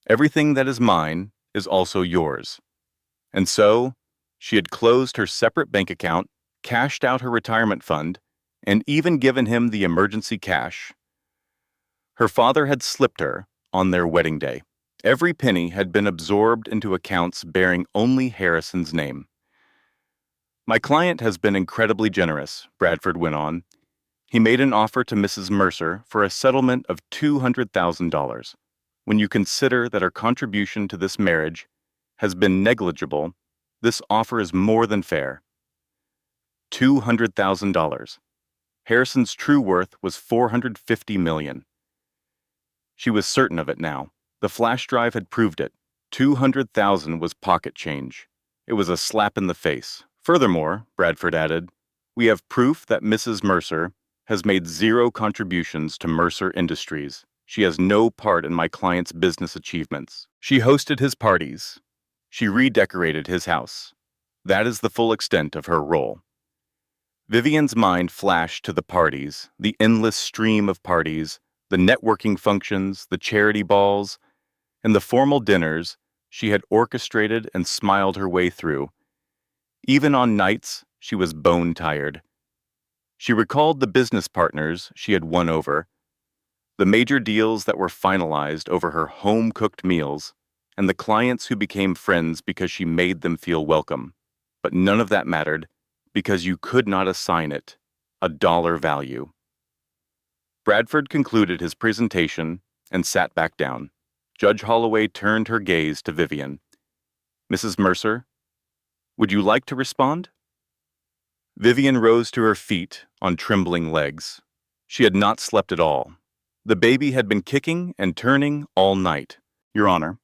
Everything that is mine is also yours. And so, she had closed her separate bank account, cashed out her retirement fund, and even given him the emergency cash. Her father had slipped her on their wedding day. Every penny had been absorbed into accounts bearing only Harrison's name. My client has been incredibly generous, Bradford went on. He made an offer to Mrs. Mercer for a settlement of $200,000. When you consider that her contribution to this marriage has been negligible, this offer is more than fair. $200,000. Harrison's true worth was $450 million. She was certain of it now. The flash drive had proved it. $200,000 was pocket change. It was a slap in the face. Furthermore, Bradford added, we have proof that Mrs. Mercer has made zero contributions to Mercer Industries. She has no part in my client's business achievements. She hosted his parties. She redecorated his house. That is the full extent of her role. Vivian's mind flashed to the parties, the endless stream of parties, the networking functions, the charity balls, and the formal dinners she had orchestrated and smiled her way through. Even on nights she was bone-tired. She recalled the business partners she had won over, the major deals that were finalized over her home-cooked meals, and the clients who became friends because she made them feel welcome. But none of that mattered because you could not assign it a dollar value. Bradford concluded his presentation and sat back down. Judge Holloway turned her gaze to Vivian. Mrs. Mercer, would you like to respond? Vivian rose to her feet on trembling legs. She had not slept at all. The baby had been kicking and turning all night. Your Honor,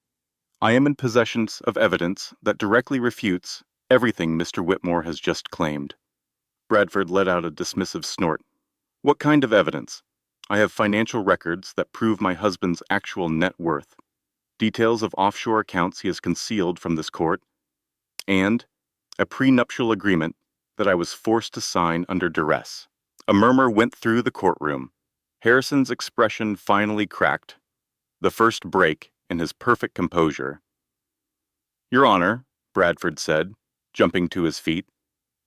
I am in possession of evidence that directly refutes everything Mr. Whitmore has just claimed. Bradford let out a dismissive snort. What kind of evidence? I have financial records that prove my husband's actual net worth, details of offshore accounts he has concealed from this court, and a prenuptial agreement that I was forced to sign under duress. A murmur went through the courtroom. Harrison's expression finally cracked, the first break in his perfect composure. Your Honor, Bradford said, jumping to his feet,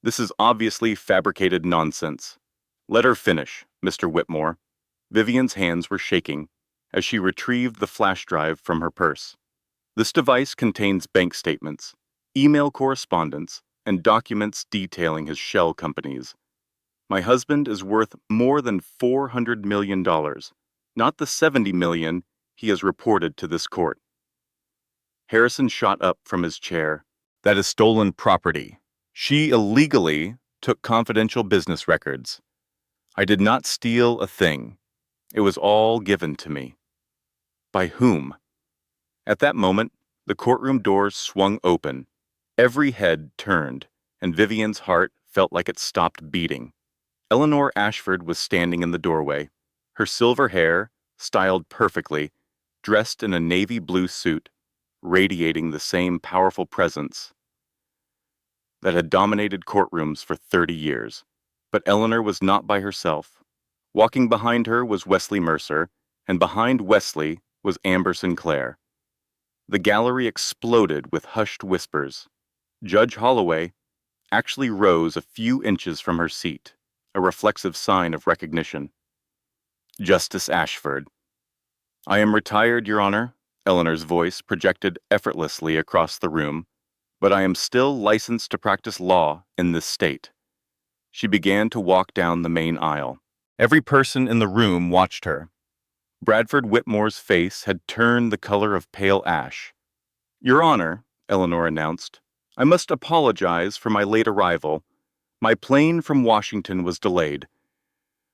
this is obviously fabricated nonsense. Let her finish, Mr. Whitmore. Vivian's hands were shaking as she retrieved the flash drive from her purse. This device contains bank statements, email correspondence, and documents detailing his shell companies. My husband is worth more than $400 million, not the $70 million he has reported to this court. Harrison shot up from his chair. That is stolen property. She illegally took confidential business records. I did not steal a thing. It was all given to me. By whom? At that moment, the courtroom doors swung open. Every head turned, and Vivian's heart felt like it stopped beating. Eleanor Ashford was standing in the doorway, her silver hair, styled perfectly, dressed in a navy blue suit, radiating the same powerful presence that had dominated courtrooms for 30 years. But Eleanor was not by herself. Walking behind her was Wesley Mercer, and behind Wesley was Amber Sinclair. The gallery exploded with hushed whispers. Judge Holloway actually rose a few inches from her seat, a reflexive sign of recognition. Justice Ashford. I am retired, Your Honor, Eleanor's voice projected effortlessly across the room, but I am still licensed to practice law in this state. She began to walk down the main aisle. Every person in the room watched her. Bradford Whitmore's face had turned the color of pale ash. Your Honor, Eleanor announced, I must apologize for my late arrival. My plane from Washington was delayed.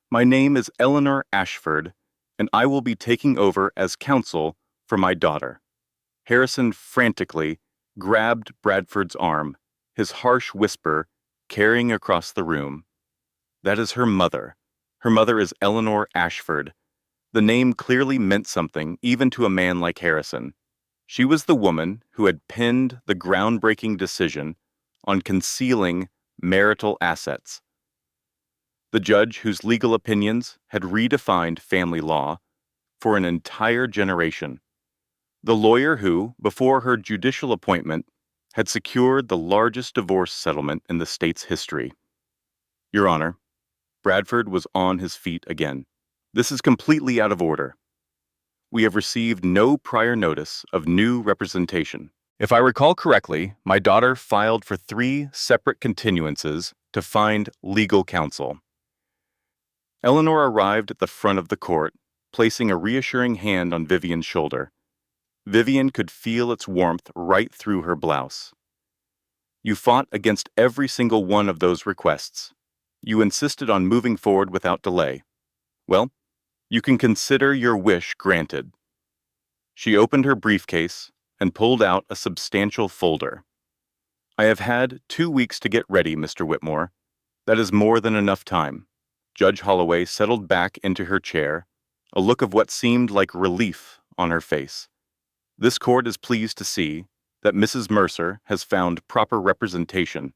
My name is Eleanor Ashford, and I will be taking over as counsel for my daughter. Harrison frantically grabbed Bradford's arm, his harsh whisper carrying across the room. That is her mother. Her mother is Eleanor Ashford. The name clearly meant something, even to a man like Harrison. She was the woman who had penned the groundbreaking decision on concealing marital assets. The judge whose legal opinions had redefined family law for an entire generation. The lawyer who, before her judicial appointment, had secured the largest divorce settlement in the state's history. Your Honor, Bradford was on his feet again. This is completely out of order. We have received no prior notice of new representation. If I recall correctly, my daughter filed for 3 separate continuances to find legal counsel. Eleanor arrived at the front of the court, placing a reassuring hand on Vivian's shoulder. Vivian could feel its warmth right through her blouse. You fought against every single one of those requests. You insisted on moving forward without delay. Well, you can consider your wish granted. She opened her briefcase and pulled out a substantial folder. I have had 2 weeks to get ready, Mr. Whitmore. That is more than enough time. Judge Holloway settled back into her chair, a look of what seemed like relief on her face. This court is pleased to see that Mrs. Mercer has found proper representation.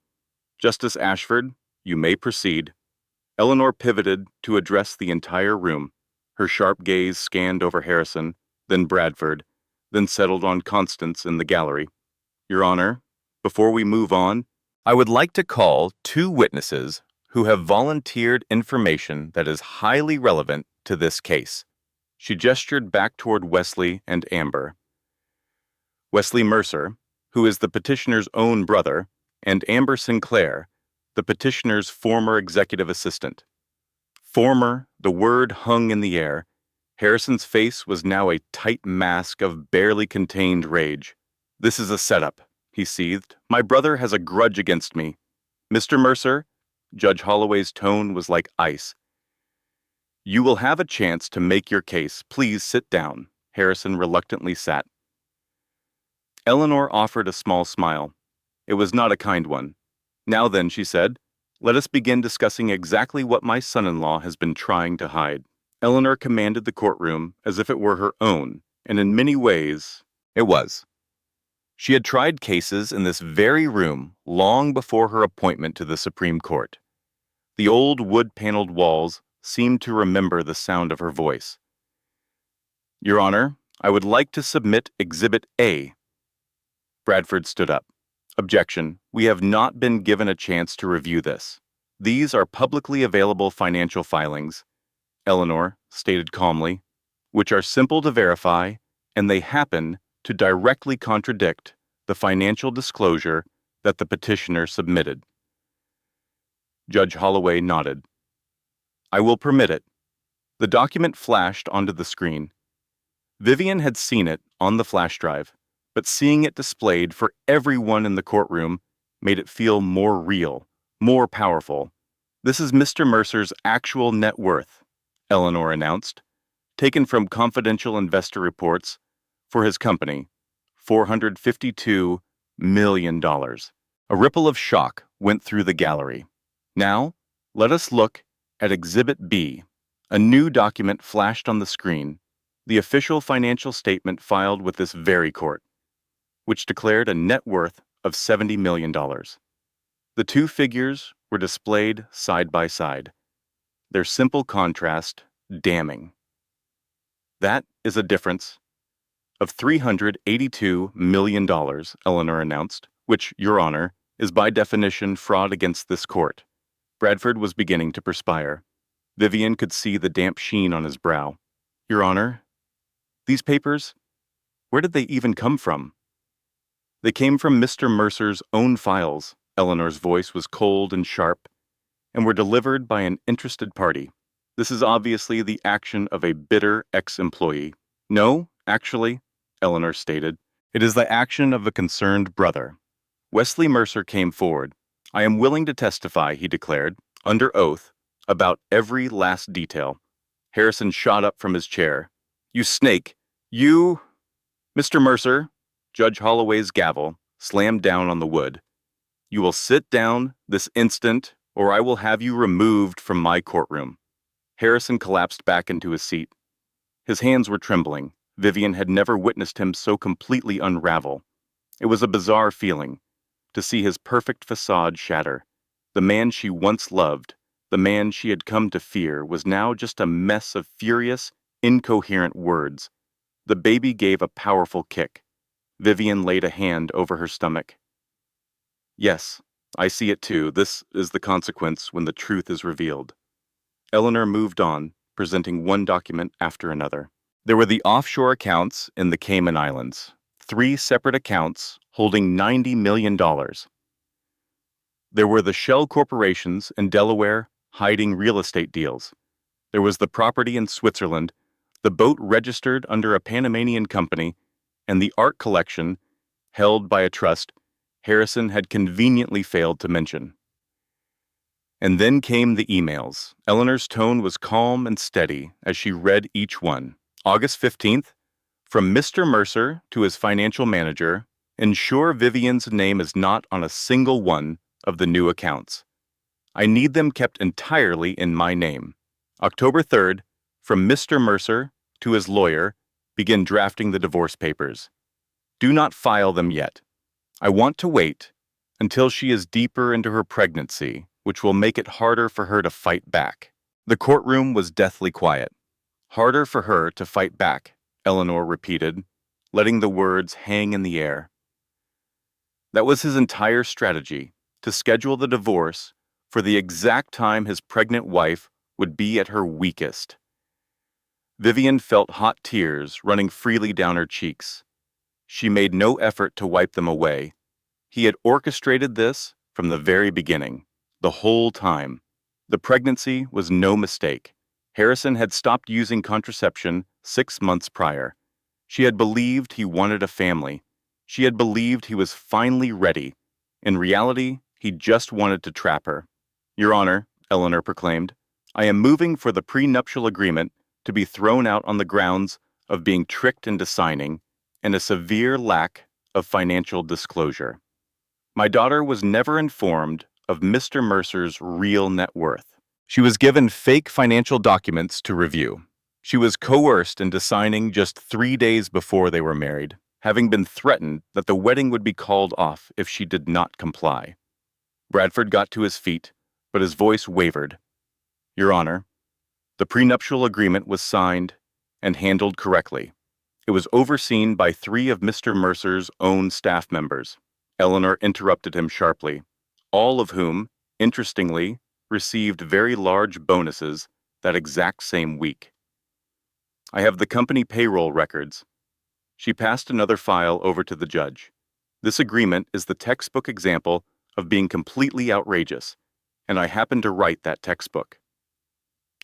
Justice Ashford, you may proceed. Eleanor pivoted to address the entire room. Her sharp gaze scanned over Harrison, then Bradford, then settled on Constance in the gallery. Your Honor, before we move on, I would like to call 2 witnesses who have volunteered information that is highly relevant to this case. She gestured back toward Wesley and Amber. Wesley Mercer, who is the petitioner's own brother, and Amber Sinclair, the petitioner's former executive assistant. Former, the word hung in the air. Harrison's face was now a tight mask of barely contained rage. "This is a setup," he seethed. "My brother has a grudge against me. Mr. Mercer," Judge Holloway's tone was like ice. "You will have a chance to make your case. Please sit down." Harrison reluctantly sat. Eleanor offered a small smile. It was not a kind one. "Now then," she said, "let us begin discussing exactly what my son-in-law has been trying to hide." Eleanor commanded the courtroom as if it were her own, and in many ways, it was. She had tried cases in this very room long before her appointment to the Supreme Court. The old wood-paneled walls seemed to remember the sound of her voice. "Your Honor, I would like to submit Exhibit A." Bradford stood up. "Objection. We have not been given a chance to review this. These are publicly available financial filings," Eleanor stated calmly, "which are simple to verify, and they happen to directly contradict the financial disclosure that the petitioner submitted." Judge Holloway nodded. "I will permit it." The document flashed onto the screen. Vivian had seen it on the flash drive, but seeing it displayed for everyone in the courtroom made it feel more real, more powerful. "This is Mr. Mercer's actual net worth," Eleanor announced, "taken from confidential investor reports for his company, $452 million. A ripple of shock went through the gallery. "Now, let us look at Exhibit B." A new document flashed on the screen, the official financial statement filed with this very court, which declared a net worth of $70 million. The two figures were displayed side by side, their simple contrast damning. "That is a difference of $382 million, Eleanor announced, "which, Your Honor, is by definition fraud against this court." Bradford was beginning to perspire. Vivian could see the damp sheen on his brow. "Your Honor, these papers, where did they even come from?" "They came from Mr. Mercer's own files," Eleanor's voice was cold and sharp, "and were delivered by an interested party. This is obviously the action of a bitter ex-employee." "No, actually," Eleanor stated, "it is the action of a concerned brother." Wesley Mercer came forward. "I am willing to testify," he declared, under oath, about every last detail. Harrison shot up from his chair. "You snake! You—" "Mr. Mercer," Judge Holloway's gavel slammed down on the wood. "You will sit down this instant, or I will have you removed from my courtroom." Harrison collapsed back into his seat. His hands were trembling. Vivian had never witnessed him so completely unravel. It was a bizarre feeling, to see his perfect facade shatter. The man she once loved, the man she had come to fear, was now just a mess of furious, incoherent words. The baby gave a powerful kick. Vivian laid a hand over her stomach. "Yes, I see it too. This is the consequence when the truth is revealed." Eleanor moved on, presenting one document after another. There were the offshore accounts in the Cayman Islands, 3 separate accounts holding $90 million. There were the shell corporations in Delaware hiding real estate deals. There was the property in Switzerland, the boat registered under a Panamanian company, and the art collection held by a trust Harrison had conveniently failed to mention. And then came the emails. Eleanor's tone was calm and steady as she read each one. August 15th, from Mr. Mercer to his financial manager, ensure Vivian's name is not on a single one of the new accounts. I need them kept entirely in my name. October 3rd, from Mr. Mercer to his lawyer, begin drafting the divorce papers. Do not file them yet. I want to wait until she is deeper into her pregnancy, which will make it harder for her to fight back. The courtroom was deathly quiet. Harder for her to fight back, Eleanor repeated, letting the words hang in the air. That was his entire strategy, to schedule the divorce for the exact time his pregnant wife would be at her weakest. Vivian felt hot tears running freely down her cheeks. She made no effort to wipe them away. He had orchestrated this from the very beginning, the whole time. The pregnancy was no mistake. Harrison had stopped using contraception 6 months prior. She had believed he wanted a family. She had believed he was finally ready. In reality, he just wanted to trap her. "Your Honor," Eleanor proclaimed, "I am moving for the prenuptial agreement to be thrown out on the grounds of being tricked into signing and a severe lack of financial disclosure. My daughter was never informed of Mr. Mercer's real net worth. She was given fake financial documents to review. She was coerced into signing just 3 days before they were married, having been threatened that the wedding would be called off if she did not comply." Bradford got to his feet, but his voice wavered. "Your Honor, the prenuptial agreement was signed and handled correctly. It was overseen by 3 of Mr. Mercer's own staff members." Eleanor interrupted him sharply, all of whom, interestingly, received very large bonuses that exact same week. "I have the company payroll records." She passed another file over to the judge. "This agreement is the textbook example of being completely outrageous, and I happened to write that textbook."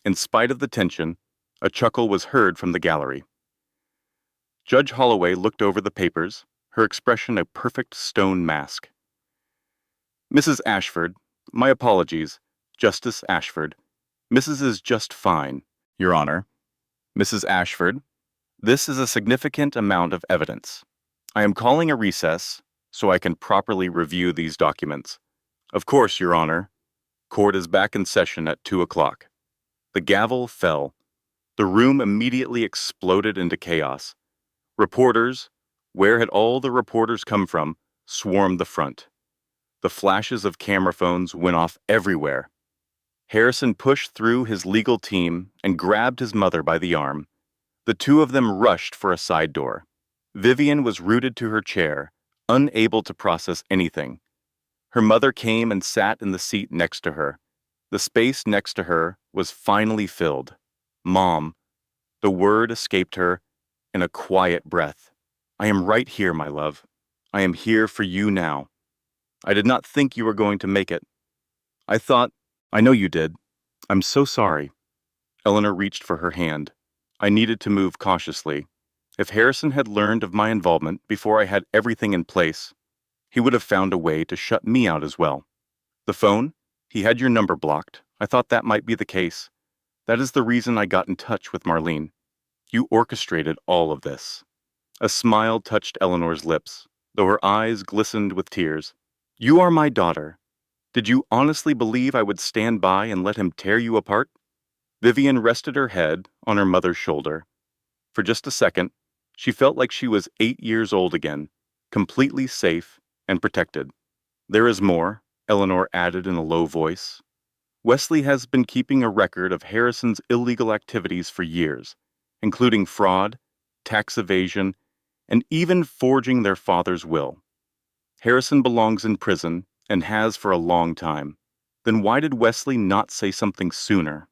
In spite of the tension, a chuckle was heard from the gallery. Judge Holloway looked over the papers, her expression a perfect stone mask. "Mrs. Ashford, my apologies. Justice Ashford. Mrs. is just fine, Your Honor. Mrs. Ashford, this is a significant amount of evidence. I am calling a recess so I can properly review these documents. Of course, Your Honor. Court is back in session at 2 o'clock. The gavel fell. The room immediately exploded into chaos. Reporters, where had all the reporters come from, swarmed the front. The flashes of camera phones went off everywhere. Harrison pushed through his legal team and grabbed his mother by the arm. The two of them rushed for a side door. Vivian was rooted to her chair, unable to process anything. Her mother came and sat in the seat next to her. The space next to her was finally filled. "Mom." The word escaped her in a quiet breath. "I am right here, my love. I am here for you now. I did not think you were going to make it. I know you did. I'm so sorry." Eleanor reached for her hand. I needed to move cautiously. If Harrison had learned of my involvement before I had everything in place, he would have found a way to shut me out as well. "The phone? He had your number blocked. I thought that might be the case. That is the reason I got in touch with Marlene. You orchestrated all of this." A smile touched Eleanor's lips, though her eyes glistened with tears. "You are my daughter. Did you honestly believe I would stand by and let him tear you apart?" Vivian rested her head on her mother's shoulder. For just a second, she felt like she was 8 years old again, completely safe and protected. "There is more," Eleanor added in a low voice. "Wesley has been keeping a record of Harrison's illegal activities for years, including fraud, tax evasion, and even forging their father's will. Harrison belongs in prison and has for a long time. Then why did Wesley not say something sooner?"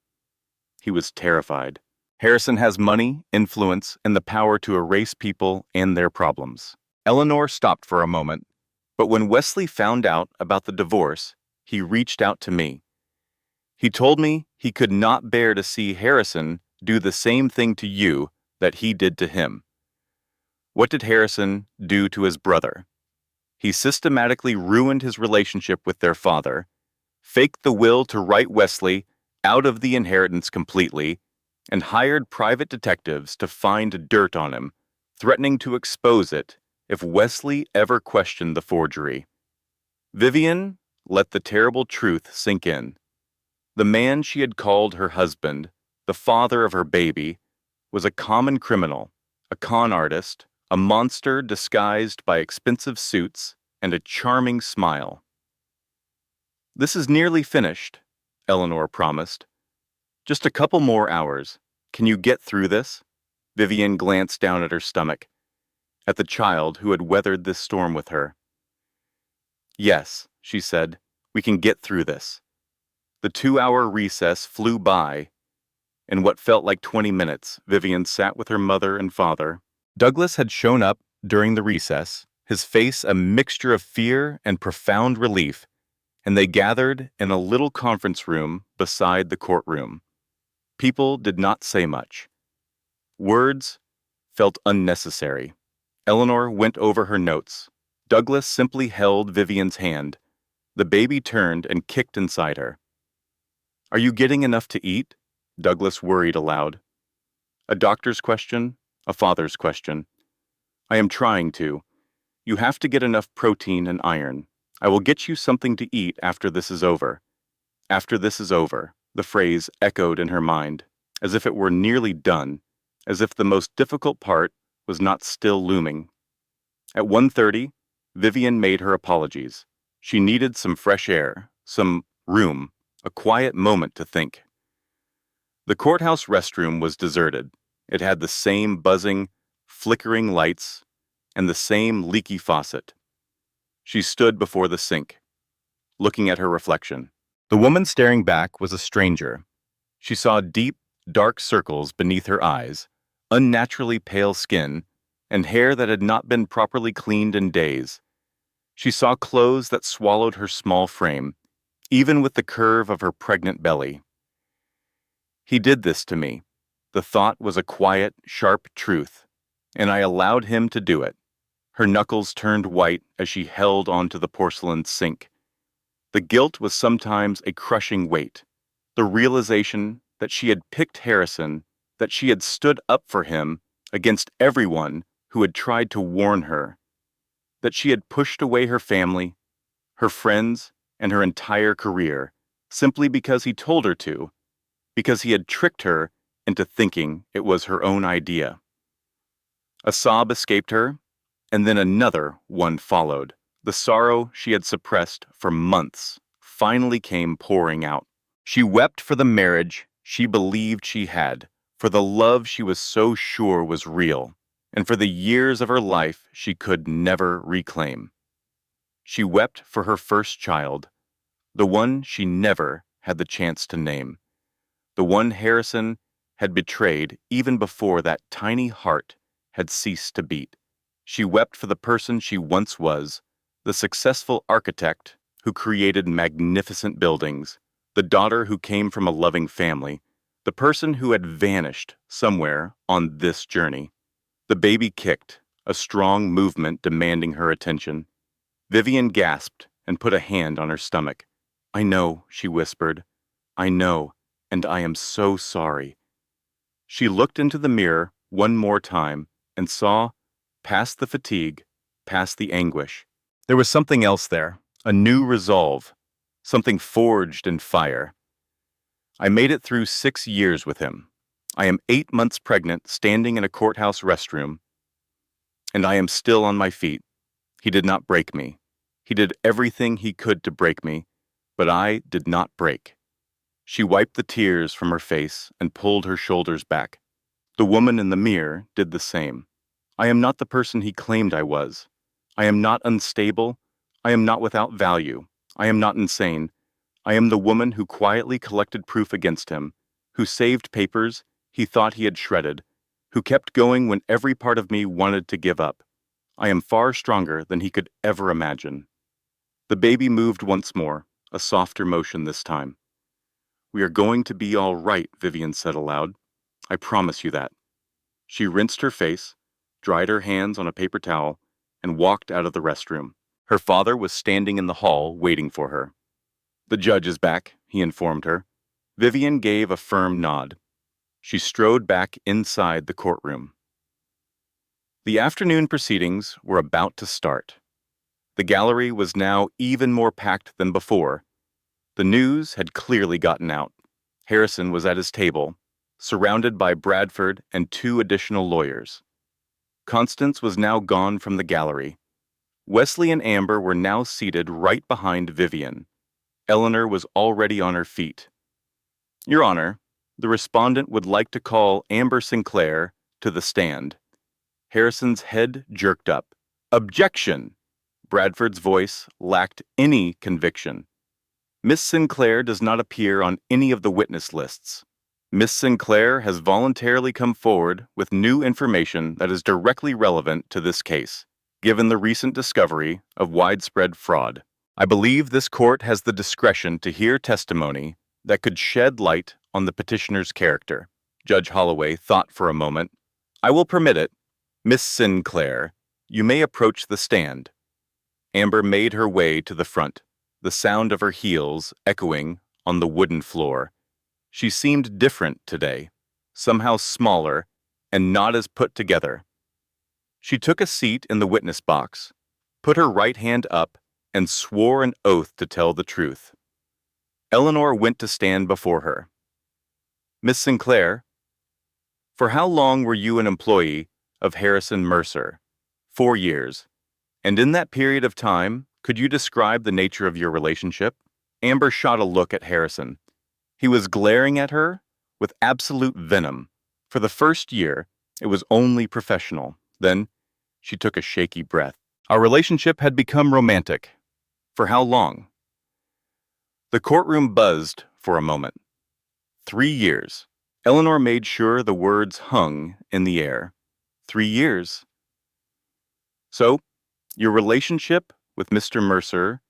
He was terrified. Harrison has money, influence, and the power to erase people and their problems. Eleanor stopped for a moment, but when Wesley found out about the divorce, he reached out to me. He told me he could not bear to see Harrison do the same thing to you that he did to him. What did Harrison do to his brother? He systematically ruined his relationship with their father, faked the will to write Wesley out of the inheritance completely, and hired private detectives to find dirt on him, threatening to expose it if Wesley ever questioned the forgery. Vivian let the terrible truth sink in. The man she had called her husband, the father of her baby, was a common criminal, a con artist, a monster disguised by expensive suits and a charming smile. "This is nearly finished," Eleanor promised. "Just a couple more hours. Can you get through this?" Vivian glanced down at her stomach, at the child who had weathered this storm with her. "Yes," she said, "we can get through this." The 2-hour recess flew by. In what felt like 20 minutes, Vivian sat with her mother and father. Douglas had shown up during the recess, his face a mixture of fear and profound relief, and they gathered in a little conference room beside the courtroom. People did not say much. Words felt unnecessary. Eleanor went over her notes. Douglas simply held Vivian's hand. The baby turned and kicked inside her. "Are you getting enough to eat?" Douglas worried aloud. A doctor's question, a father's question. "I am trying to. You have to get enough protein and iron. I will get you something to eat after this is over." After this is over, the phrase echoed in her mind, as if it were nearly done, as if the most difficult part was not still looming. At 1:30, Vivian made her apologies. She needed some fresh air, some room, a quiet moment to think. The courthouse restroom was deserted. It had the same buzzing, flickering lights and the same leaky faucet. She stood before the sink, looking at her reflection. The woman staring back was a stranger. She saw deep, dark circles beneath her eyes, unnaturally pale skin, and hair that had not been properly cleaned in days. She saw clothes that swallowed her small frame, even with the curve of her pregnant belly. "He did this to me." The thought was a quiet, sharp truth, and I allowed him to do it. Her knuckles turned white as she held onto the porcelain sink. The guilt was sometimes a crushing weight. The realization that she had picked Harrison, that she had stood up for him against everyone who had tried to warn her, that she had pushed away her family, her friends, and her entire career, simply because he told her to, because he had tricked her into thinking it was her own idea. A sob escaped her, and then another one followed. The sorrow she had suppressed for months finally came pouring out. She wept for the marriage she believed she had, for the love she was so sure was real, and for the years of her life she could never reclaim. She wept for her first child, the one she never had the chance to name, the one Harrison had betrayed even before that tiny heart had ceased to beat. She wept for the person she once was, the successful architect who created magnificent buildings, the daughter who came from a loving family, the person who had vanished somewhere on this journey. The baby kicked, a strong movement demanding her attention. Vivian gasped and put a hand on her stomach. "I know," she whispered. "I know, and I am so sorry." She looked into the mirror one more time and saw, past the fatigue, past the anguish, there was something else there, a new resolve, something forged in fire. "I made it through 6 years with him. I am 8 months pregnant, standing in a courthouse restroom, and I am still on my feet. He did not break me. He did everything he could to break me, but I did not break." She wiped the tears from her face and pulled her shoulders back. The woman in the mirror did the same. "I am not the person he claimed I was. I am not unstable. I am not without value. I am not insane. I am the woman who quietly collected proof against him, who saved papers he thought he had shredded, who kept going when every part of me wanted to give up. I am far stronger than he could ever imagine." The baby moved once more, a softer motion this time. "We are going to be all right," Vivian said aloud. "I promise you that." She rinsed her face, dried her hands on a paper towel, and walked out of the restroom. Her father was standing in the hall waiting for her. "The judge is back," he informed her. Vivian gave a firm nod. She strode back inside the courtroom. The afternoon proceedings were about to start. The gallery was now even more packed than before. The news had clearly gotten out. Harrison was at his table, surrounded by Bradford and 2 additional lawyers. Constance was now gone from the gallery. Wesley and Amber were now seated right behind Vivian. Eleanor was already on her feet. "Your Honor, the respondent would like to call Amber Sinclair to the stand." Harrison's head jerked up. "Objection!" Bradford's voice lacked any conviction. Miss Sinclair does not appear on any of the witness lists. Miss Sinclair has voluntarily come forward with new information that is directly relevant to this case, given the recent discovery of widespread fraud. I believe this court has the discretion to hear testimony that could shed light on the petitioner's character. Judge Holloway thought for a moment. I will permit it. Miss Sinclair, you may approach the stand. Amber made her way to the front, the sound of her heels echoing on the wooden floor. She seemed different today, somehow smaller and not as put together. She took a seat in the witness box, put her right hand up, and swore an oath to tell the truth. Eleanor went to stand before her. Miss Sinclair, for how long were you an employee of Harrison Mercer? 4 years. And in that period of time, could you describe the nature of your relationship? Amber shot a look at Harrison. He was glaring at her with absolute venom. For the first year, it was only professional. Then, she took a shaky breath. Our relationship had become romantic. For how long? The courtroom buzzed for a moment. 3 years. Eleanor made sure the words hung in the air. 3 years. So, your relationship with Mr. Mercer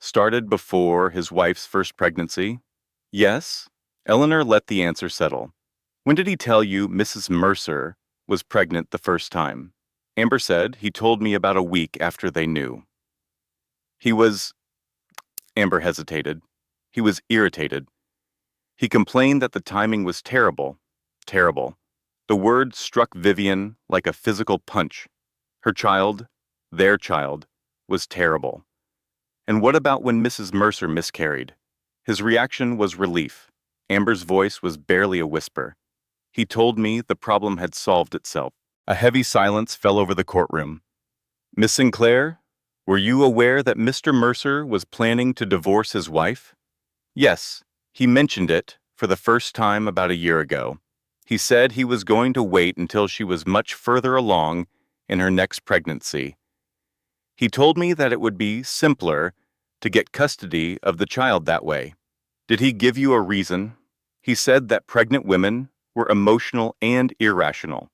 started before his wife's first pregnancy? Yes. Eleanor let the answer settle. When did he tell you Mrs. Mercer was pregnant the first time? Amber said he told me about a week after they knew. Amber hesitated. He was irritated. He complained that the timing was terrible. Terrible. The word struck Vivian like a physical punch. Her child, their child, was terrible. And what about when Mrs. Mercer miscarried? His reaction was relief. Amber's voice was barely a whisper. He told me the problem had solved itself. A heavy silence fell over the courtroom. Miss Sinclair, were you aware that Mr. Mercer was planning to divorce his wife? Yes, he mentioned it for the first time about a year ago. He said he was going to wait until she was much further along in her next pregnancy. He told me that it would be simpler to get custody of the child that way. Did he give you a reason? He said that pregnant women were emotional and irrational,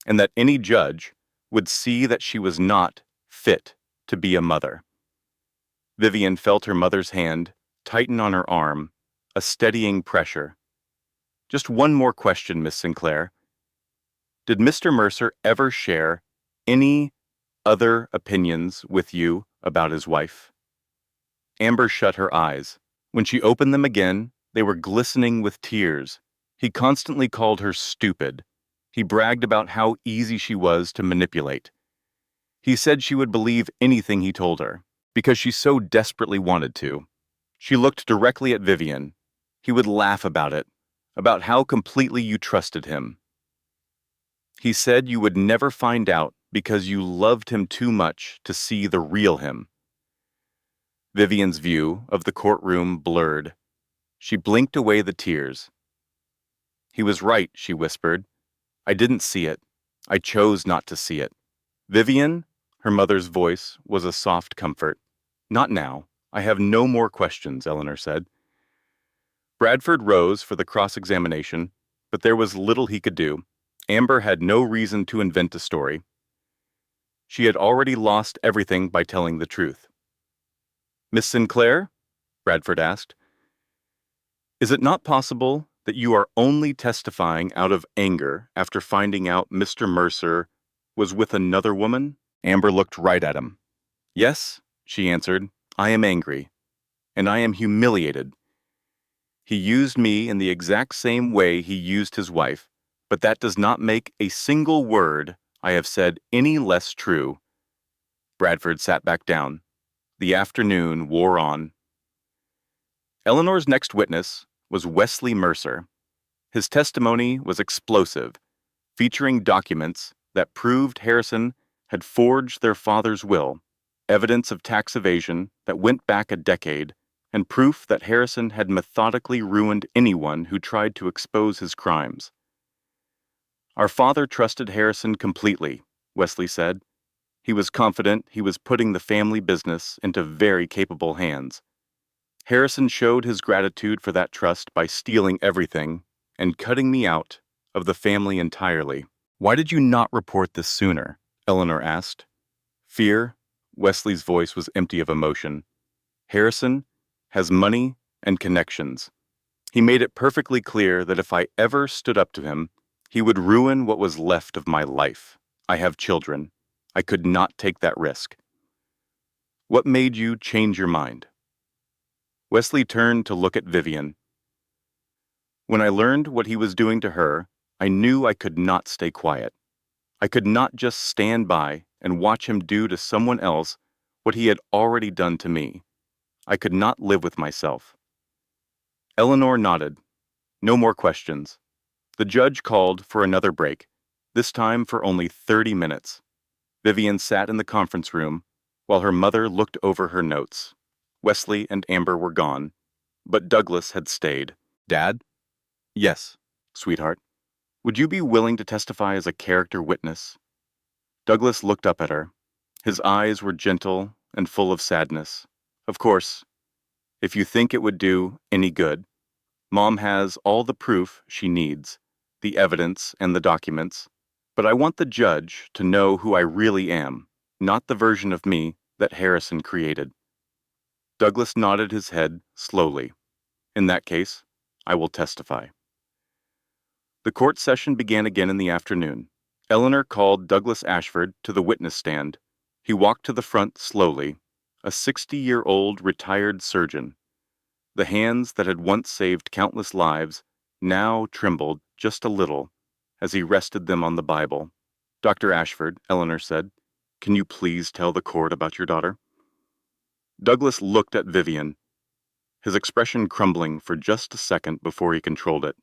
and that any judge would see that she was not fit to be a mother. Vivian felt her mother's hand tighten on her arm, a steadying pressure. Just one more question, Miss Sinclair. Did Mr. Mercer ever share any other opinions with you about his wife? Amber shut her eyes. When she opened them again, they were glistening with tears. He constantly called her stupid. He bragged about how easy she was to manipulate. He said she would believe anything he told her, because she so desperately wanted to. She looked directly at Vivian. He would laugh about it, about how completely you trusted him. He said you would never find out because you loved him too much to see the real him. Vivian's view of the courtroom blurred. She blinked away the tears. He was right, she whispered. I didn't see it. I chose not to see it. Vivian, her mother's voice was a soft comfort. Not now. I have no more questions, Eleanor said. Bradford rose for the cross-examination, but there was little he could do. Amber had no reason to invent a story. She had already lost everything by telling the truth. Miss Sinclair? Bradford asked. Is it not possible that you are only testifying out of anger after finding out Mr. Mercer was with another woman? Amber looked right at him. Yes, she answered. I am angry, and I am humiliated. He used me in the exact same way he used his wife, but that does not make a single word I have said any less true. Bradford sat back down. The afternoon wore on. Eleanor's next witness was Wesley Mercer. His testimony was explosive, featuring documents that proved Harrison had forged their father's will, evidence of tax evasion that went back a decade, and proof that Harrison had methodically ruined anyone who tried to expose his crimes. Our father trusted Harrison completely, Wesley said. He was confident he was putting the family business into very capable hands. Harrison showed his gratitude for that trust by stealing everything and cutting me out of the family entirely. Why did you not report this sooner? Eleanor asked. Fear? Wesley's voice was empty of emotion. Harrison has money and connections. He made it perfectly clear that if I ever stood up to him, he would ruin what was left of my life. I have children. I could not take that risk. What made you change your mind? Wesley turned to look at Vivian. When I learned what he was doing to her, I knew I could not stay quiet. I could not just stand by and watch him do to someone else what he had already done to me. I could not live with myself. Eleanor nodded. No more questions. The judge called for another break, this time for only 30 minutes. Vivian sat in the conference room while her mother looked over her notes. Wesley and Amber were gone, but Douglas had stayed. Dad? Yes, sweetheart. Would you be willing to testify as a character witness? Douglas looked up at her. His eyes were gentle and full of sadness. Of course, if you think it would do any good. Mom has all the proof she needs, the evidence and the documents, but I want the judge to know who I really am, not the version of me that Harrison created. Douglas nodded his head slowly. In that case, I will testify. The court session began again in the afternoon. Eleanor called Douglas Ashford to the witness stand. He walked to the front slowly, a 60-year-old retired surgeon. The hands that had once saved countless lives now trembled just a little as he rested them on the Bible. Dr. Ashford, Eleanor said, can you please tell the court about your daughter? Douglas looked at Vivian, his expression crumbling for just a second before he controlled it.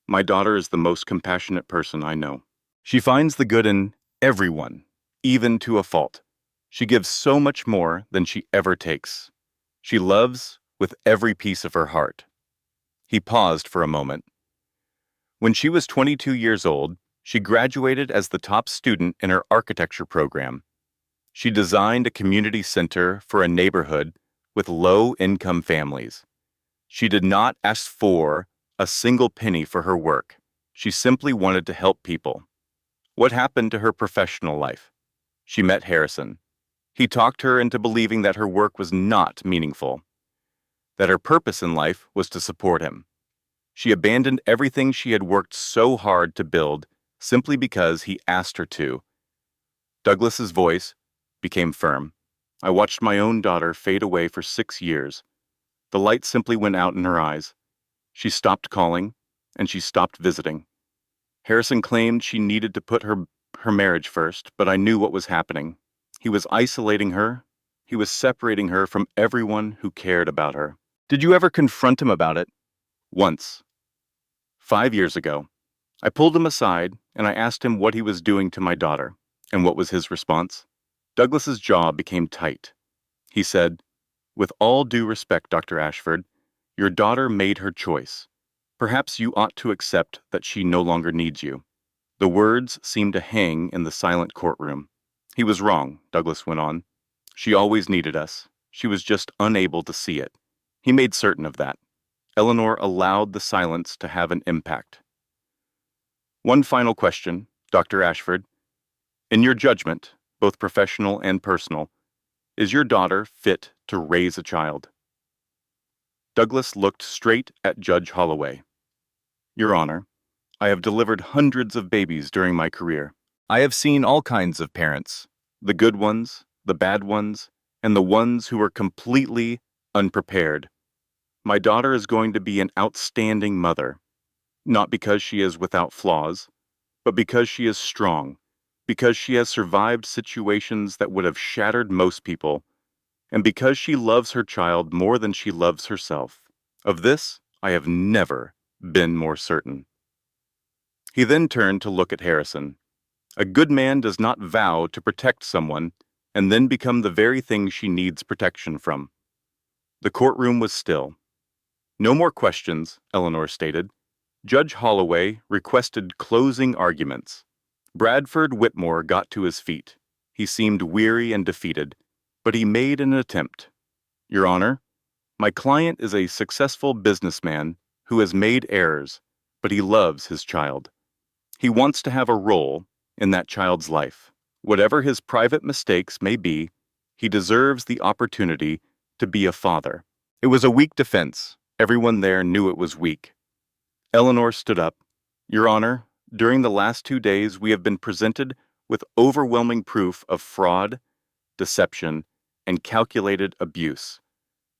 My daughter is the most compassionate person I know. She finds the good in everyone, even to a fault. She gives so much more than she ever takes. She loves with every piece of her heart. He paused for a moment. When she was 22 years old, she graduated as the top student in her architecture program. She designed a community center for a neighborhood with low-income families. She did not ask for a single penny for her work. She simply wanted to help people. What happened to her professional life? She met Harrison. He talked her into believing that her work was not meaningful, that her purpose in life was to support him. She abandoned everything she had worked so hard to build simply because he asked her to. Douglas's voice became firm. I watched my own daughter fade away for 6 years. The light simply went out in her eyes. She stopped calling, and she stopped visiting. Harrison claimed she needed to put her marriage first, but I knew what was happening. He was isolating her. He was separating her from everyone who cared about her. Did you ever confront him about it? Once. 5 years ago. I pulled him aside, and I asked him what he was doing to my daughter. And what was his response? Douglas's jaw became tight. He said, with all due respect, Dr. Ashford, your daughter made her choice. Perhaps you ought to accept that she no longer needs you. The words seemed to hang in the silent courtroom. He was wrong, Douglas went on. She always needed us. She was just unable to see it. He made certain of that. Eleanor allowed the silence to have an impact. One final question, Dr. Ashford. In your judgment, both professional and personal, is your daughter fit to raise a child? Douglas looked straight at Judge Holloway. Your Honor, I have delivered hundreds of babies during my career. I have seen all kinds of parents, the good ones, the bad ones, and the ones who were completely unprepared. My daughter is going to be an outstanding mother, not because she is without flaws, but because she is strong, because she has survived situations that would have shattered most people, and because she loves her child more than she loves herself. Of this, I have never been more certain. He then turned to look at Harrison. A good man does not vow to protect someone and then become the very thing she needs protection from. The courtroom was still. No more questions, Eleanor stated. Judge Holloway requested closing arguments. Bradford Whitmore got to his feet. He seemed weary and defeated, but he made an attempt. Your Honor, My client is a successful businessman who has made errors, but he loves his child. He wants to have a role in that child's life. Whatever his private mistakes may be, he deserves the opportunity to be a father. It was a weak defense. Everyone there knew it was weak. Eleanor stood up. Your Honor, during the last 2 days, we have been presented with overwhelming proof of fraud, deception, and calculated abuse.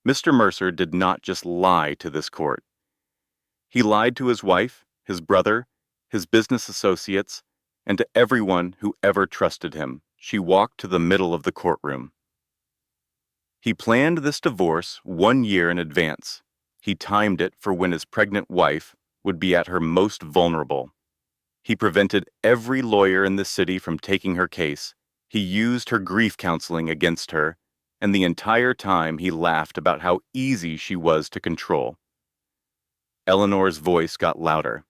Mr. Mercer did not just lie to this court. He lied to his wife, his brother, his business associates, and to everyone who ever trusted him. She walked to the middle of the courtroom. He planned this divorce 1 year in advance. He timed it for when his pregnant wife would be at her most vulnerable. He prevented every lawyer in the city from taking her case. He used her grief counseling against her, and the entire time he laughed about how easy she was to control. Eleanor's voice got louder.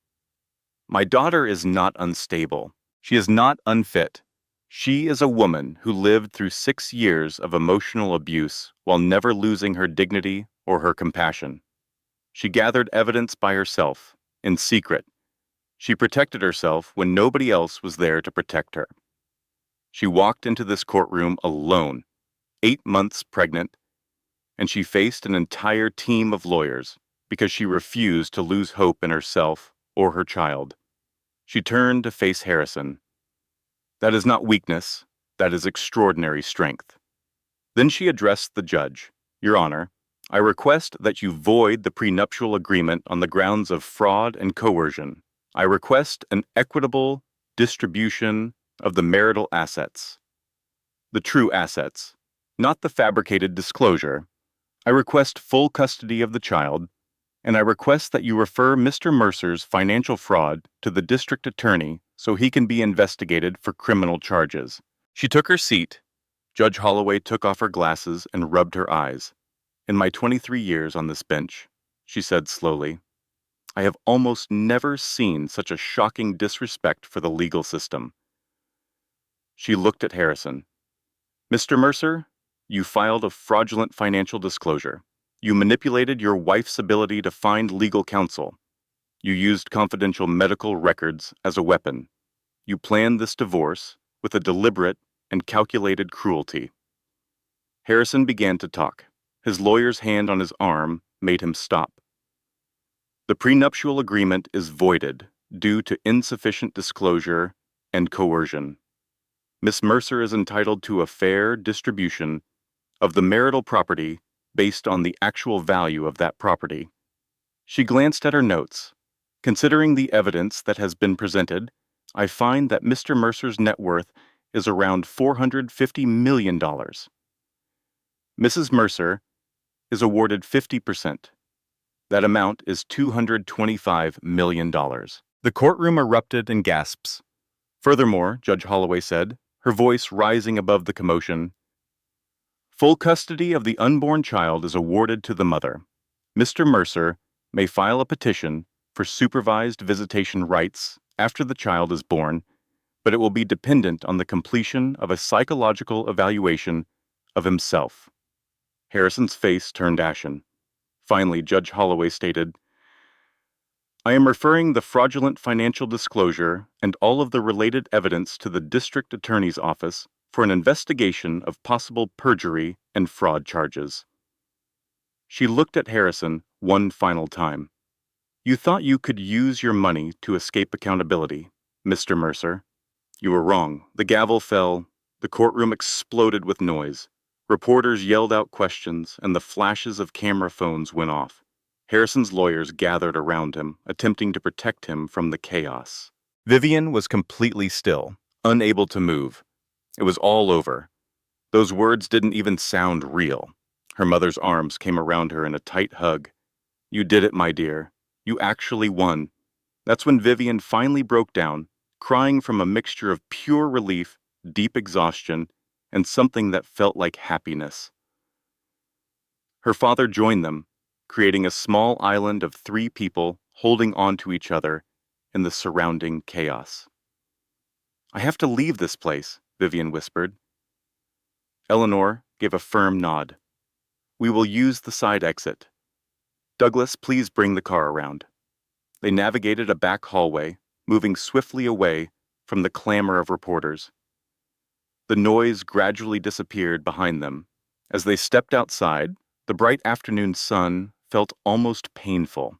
My daughter is not unstable. She is not unfit. She is a woman who lived through 6 years of emotional abuse while never losing her dignity or her compassion. She gathered evidence by herself, in secret. She protected herself when nobody else was there to protect her. She walked into this courtroom alone, 8 months pregnant, and she faced an entire team of lawyers because she refused to lose hope in herself or her child. She turned to face Harrison. That is not weakness, that is extraordinary strength. Then she addressed the judge. Your Honor, I request that you void the prenuptial agreement on the grounds of fraud and coercion. I request an equitable distribution of the marital assets. The true assets, not the fabricated disclosure. I request full custody of the child, and I request that you refer Mr. Mercer's financial fraud to the district attorney so he can be investigated for criminal charges. She took her seat. Judge Holloway took off her glasses and rubbed her eyes. In my 23 years on this bench, she said slowly, I have almost never seen such a shocking disrespect for the legal system. She looked at Harrison. Mr. Mercer, you filed a fraudulent financial disclosure. You manipulated your wife's ability to find legal counsel. You used confidential medical records as a weapon. You planned this divorce with a deliberate and calculated cruelty. Harrison began to talk. His lawyer's hand on his arm made him stop. The prenuptial agreement is voided due to insufficient disclosure and coercion. Miss Mercer is entitled to a fair distribution of the marital property based on the actual value of that property. She glanced at her notes. Considering the evidence that has been presented, I find that Mr. Mercer's net worth is around $450 million. Mrs. Mercer is awarded 50%. That amount is $225 million. The courtroom erupted in gasps. Furthermore, Judge Holloway said, her voice rising above the commotion, full custody of the unborn child is awarded to the mother. Mr. Mercer may file a petition for supervised visitation rights after the child is born, but it will be dependent on the completion of a psychological evaluation of himself. Harrison's face turned ashen. Finally, Judge Holloway stated, I am referring the fraudulent financial disclosure and all of the related evidence to the district attorney's office for an investigation of possible perjury and fraud charges. She looked at Harrison one final time. You thought you could use your money to escape accountability, Mr. Mercer. You were wrong. The gavel fell. The courtroom exploded with noise. Reporters yelled out questions, and the flashes of camera phones went off. Harrison's lawyers gathered around him, attempting to protect him from the chaos. Vivian was completely still, unable to move. It was all over. Those words didn't even sound real. Her mother's arms came around her in a tight hug. You did it, my dear. You actually won. That's when Vivian finally broke down, crying from a mixture of pure relief, deep exhaustion, and something that felt like happiness. Her father joined them, creating a small island of 3 people holding on to each other in the surrounding chaos. I have to leave this place, Vivian whispered. Eleanor gave a firm nod. We will use the side exit. Douglas, please bring the car around. They navigated a back hallway, moving swiftly away from the clamor of reporters. The noise gradually disappeared behind them. As they stepped outside, the bright afternoon sun felt almost painful.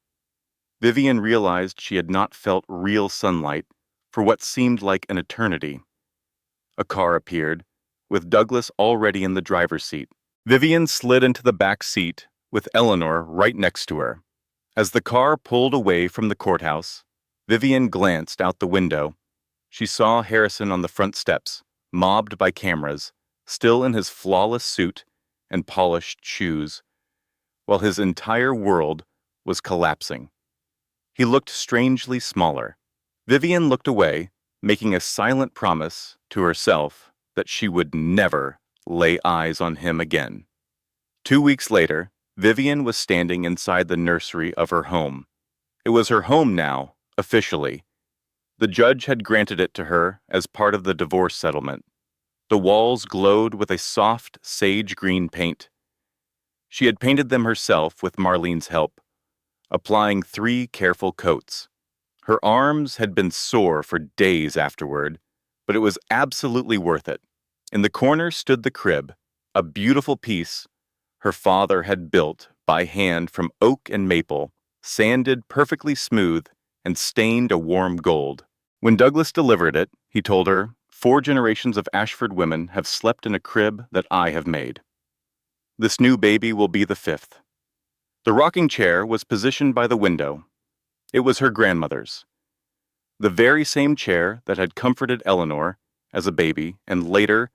Vivian realized she had not felt real sunlight for what seemed like an eternity. A car appeared, with Douglas already in the driver's seat. Vivian slid into the back seat, with Eleanor right next to her. As the car pulled away from the courthouse, Vivian glanced out the window. She saw Harrison on the front steps, mobbed by cameras, still in his flawless suit and polished shoes, while his entire world was collapsing. He looked strangely smaller. Vivian looked away, making a silent promise to herself that she would never lay eyes on him again. 2 weeks later, Vivian was standing inside the nursery of her home. It was her home now, officially. The judge had granted it to her as part of the divorce settlement. The walls glowed with a soft sage green paint. She had painted them herself with Marlene's help, applying 3 careful coats. Her arms had been sore for days afterward, but it was absolutely worth it. In the corner stood the crib, a beautiful piece her father had built by hand from oak and maple, sanded perfectly smooth and stained a warm gold. When Douglas delivered it, he told her, 4 generations of Ashford women have slept in a crib that I have made. This new baby will be the 5th. The rocking chair was positioned by the window. It was her grandmother's. The very same chair that had comforted Eleanor as a baby and later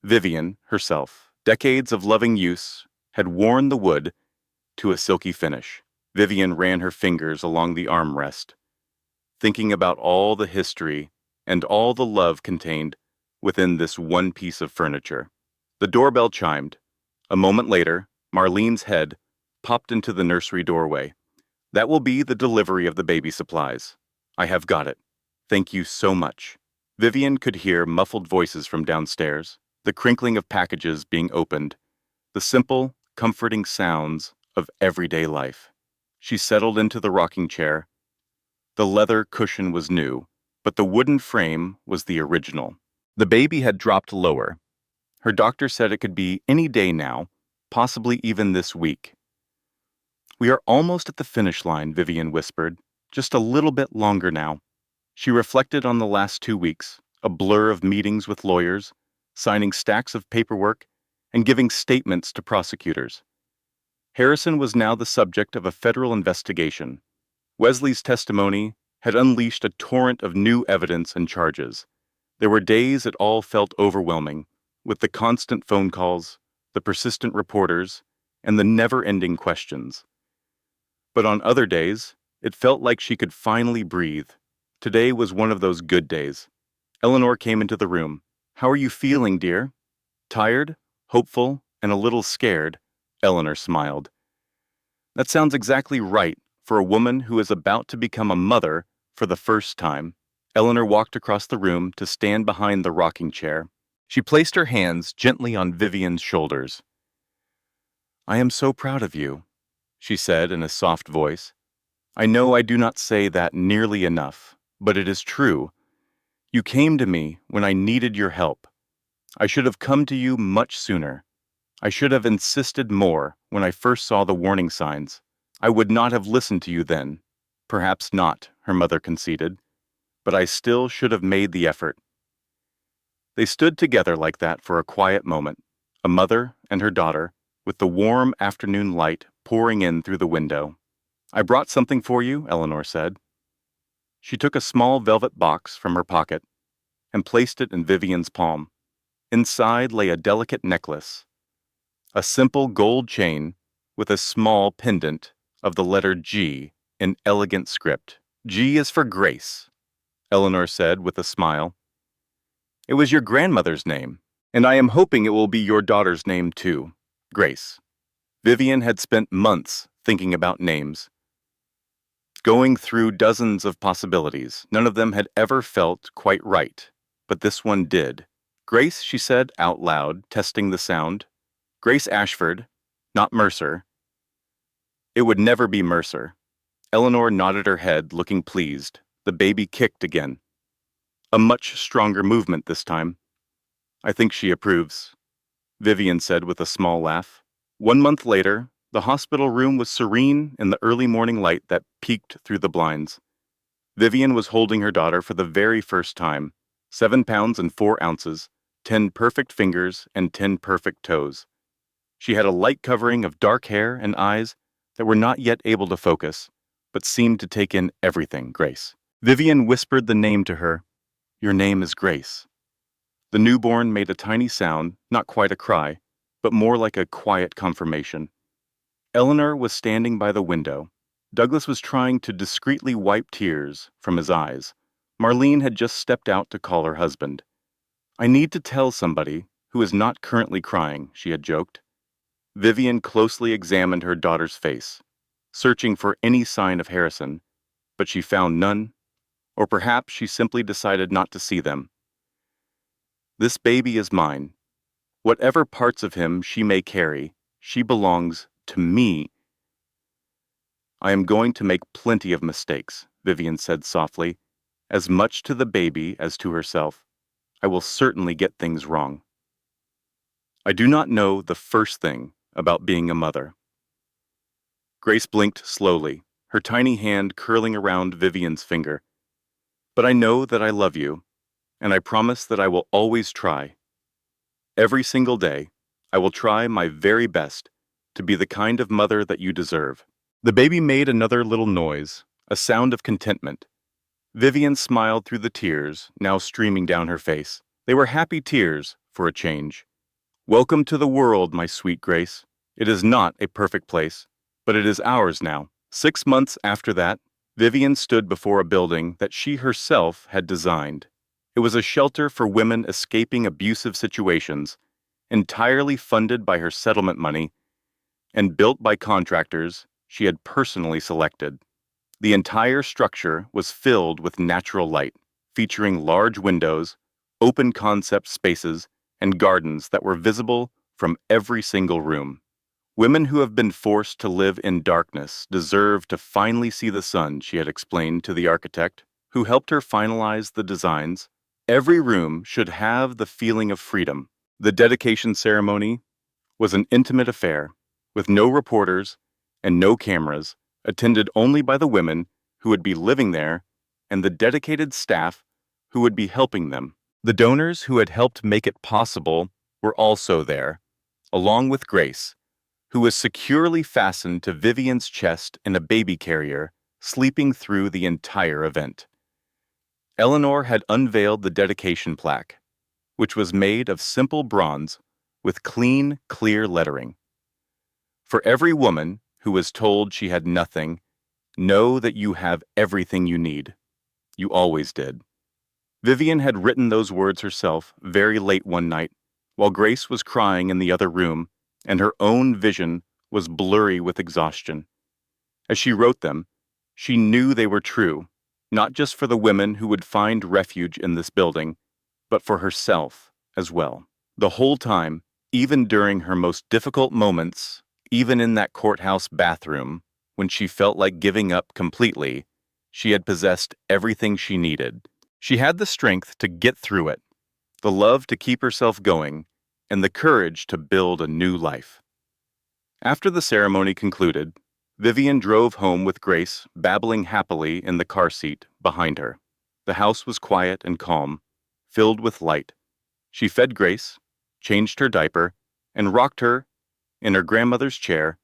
Vivian herself. Decades of loving use had worn the wood to a silky finish. Vivian ran her fingers along the armrest, thinking about all the history and all the love contained within this one piece of furniture. The doorbell chimed. A moment later, Marlene's head popped into the nursery doorway. That will be the delivery of the baby supplies. I have got it. Thank you so much. Vivian could hear muffled voices from downstairs, the crinkling of packages being opened, the simple, comforting sounds of everyday life. She settled into the rocking chair. The leather cushion was new, but the wooden frame was the original. The baby had dropped lower. Her doctor said it could be any day now, possibly even this week. We are almost at the finish line, Vivian whispered. Just a little bit longer now. She reflected on the last 2 weeks, a blur of meetings with lawyers, signing stacks of paperwork, and giving statements to prosecutors. Harrison was now the subject of a federal investigation. Wesley's testimony had unleashed a torrent of new evidence and charges. There were days it all felt overwhelming, with the constant phone calls, the persistent reporters, and the never-ending questions. But on other days, it felt like she could finally breathe. Today was one of those good days. Eleanor came into the room. How are you feeling, dear? Tired, hopeful, and a little scared, Eleanor smiled. That sounds exactly right for a woman who is about to become a mother for the first time. Eleanor walked across the room to stand behind the rocking chair. She placed her hands gently on Vivian's shoulders. I am so proud of you, she said in a soft voice. I know I do not say that nearly enough, but it is true. You came to me when I needed your help. I should have come to you much sooner. I should have insisted more when I first saw the warning signs. I would not have listened to you then. Perhaps not, her mother conceded, but I still should have made the effort. They stood together like that for a quiet moment, a mother and her daughter, with the warm afternoon light pouring in through the window. I brought something for you, Eleanor said. She took a small velvet box from her pocket and placed it in Vivian's palm. Inside lay a delicate necklace, a simple gold chain with a small pendant of the letter G in elegant script. G is for Grace, Eleanor said with a smile. It was your grandmother's name, and I am hoping it will be your daughter's name too, Grace. Vivian had spent months thinking about names, going through dozens of possibilities. None of them had ever felt quite right, but this one did. Grace, she said out loud, testing the sound. Grace Ashford, not Mercer. It would never be Mercer. Eleanor nodded her head, looking pleased. The baby kicked again. A much stronger movement this time. I think she approves, Vivian said with a small laugh. 1 month later, the hospital room was serene in the early morning light that peeked through the blinds. Vivian was holding her daughter for the very first time, 7 pounds and 4 ounces, 10 perfect fingers and 10 perfect toes. She had a light covering of dark hair and eyes that were not yet able to focus, but seemed to take in everything, Grace. Vivian whispered the name to her. Your name is Grace. The newborn made a tiny sound, not quite a cry, but more like a quiet confirmation. Eleanor was standing by the window. Douglas was trying to discreetly wipe tears from his eyes. Marlene had just stepped out to call her husband. I need to tell somebody who is not currently crying, she had joked. Vivian closely examined her daughter's face, searching for any sign of Harrison, but she found none, or perhaps she simply decided not to see them. This baby is mine. Whatever parts of him she may carry, she belongs to me. I am going to make plenty of mistakes, Vivian said softly, as much to the baby as to herself. I will certainly get things wrong. I do not know the first thing about being a mother. Grace blinked slowly, her tiny hand curling around Vivian's finger. But I know that I love you, and I promise that I will always try. Every single day, I will try my very best to be the kind of mother that you deserve. The baby made another little noise, a sound of contentment. Vivian smiled through the tears, now streaming down her face. They were happy tears, for a change. Welcome to the world, my sweet Grace. It is not a perfect place, but it is ours now. 6 months after that, Vivian stood before a building that she herself had designed. It was a shelter for women escaping abusive situations, entirely funded by her settlement money, and built by contractors she had personally selected. The entire structure was filled with natural light, featuring large windows, open concept spaces, and gardens that were visible from every single room. Women who have been forced to live in darkness deserve to finally see the sun, she had explained to the architect, who helped her finalize the designs. Every room should have the feeling of freedom. The dedication ceremony was an intimate affair, with no reporters and no cameras, attended only by the women who would be living there and the dedicated staff who would be helping them. The donors who had helped make it possible were also there, along with Grace, who was securely fastened to Vivian's chest in a baby carrier, sleeping through the entire event. Eleanor had unveiled the dedication plaque, which was made of simple bronze with clean, clear lettering. For every woman who was told she had nothing, know that you have everything you need. You always did. Vivian had written those words herself very late one night, while Grace was crying in the other room, and her own vision was blurry with exhaustion. As she wrote them, she knew they were true, not just for the women who would find refuge in this building, but for herself as well. The whole time, even during her most difficult moments, even in that courthouse bathroom, when she felt like giving up completely, she had possessed everything she needed. She had the strength to get through it, the love to keep herself going, and the courage to build a new life. After the ceremony concluded, Vivian drove home with Grace babbling happily in the car seat behind her. The house was quiet and calm, filled with light. She fed Grace, changed her diaper, and rocked her in her grandmother's chair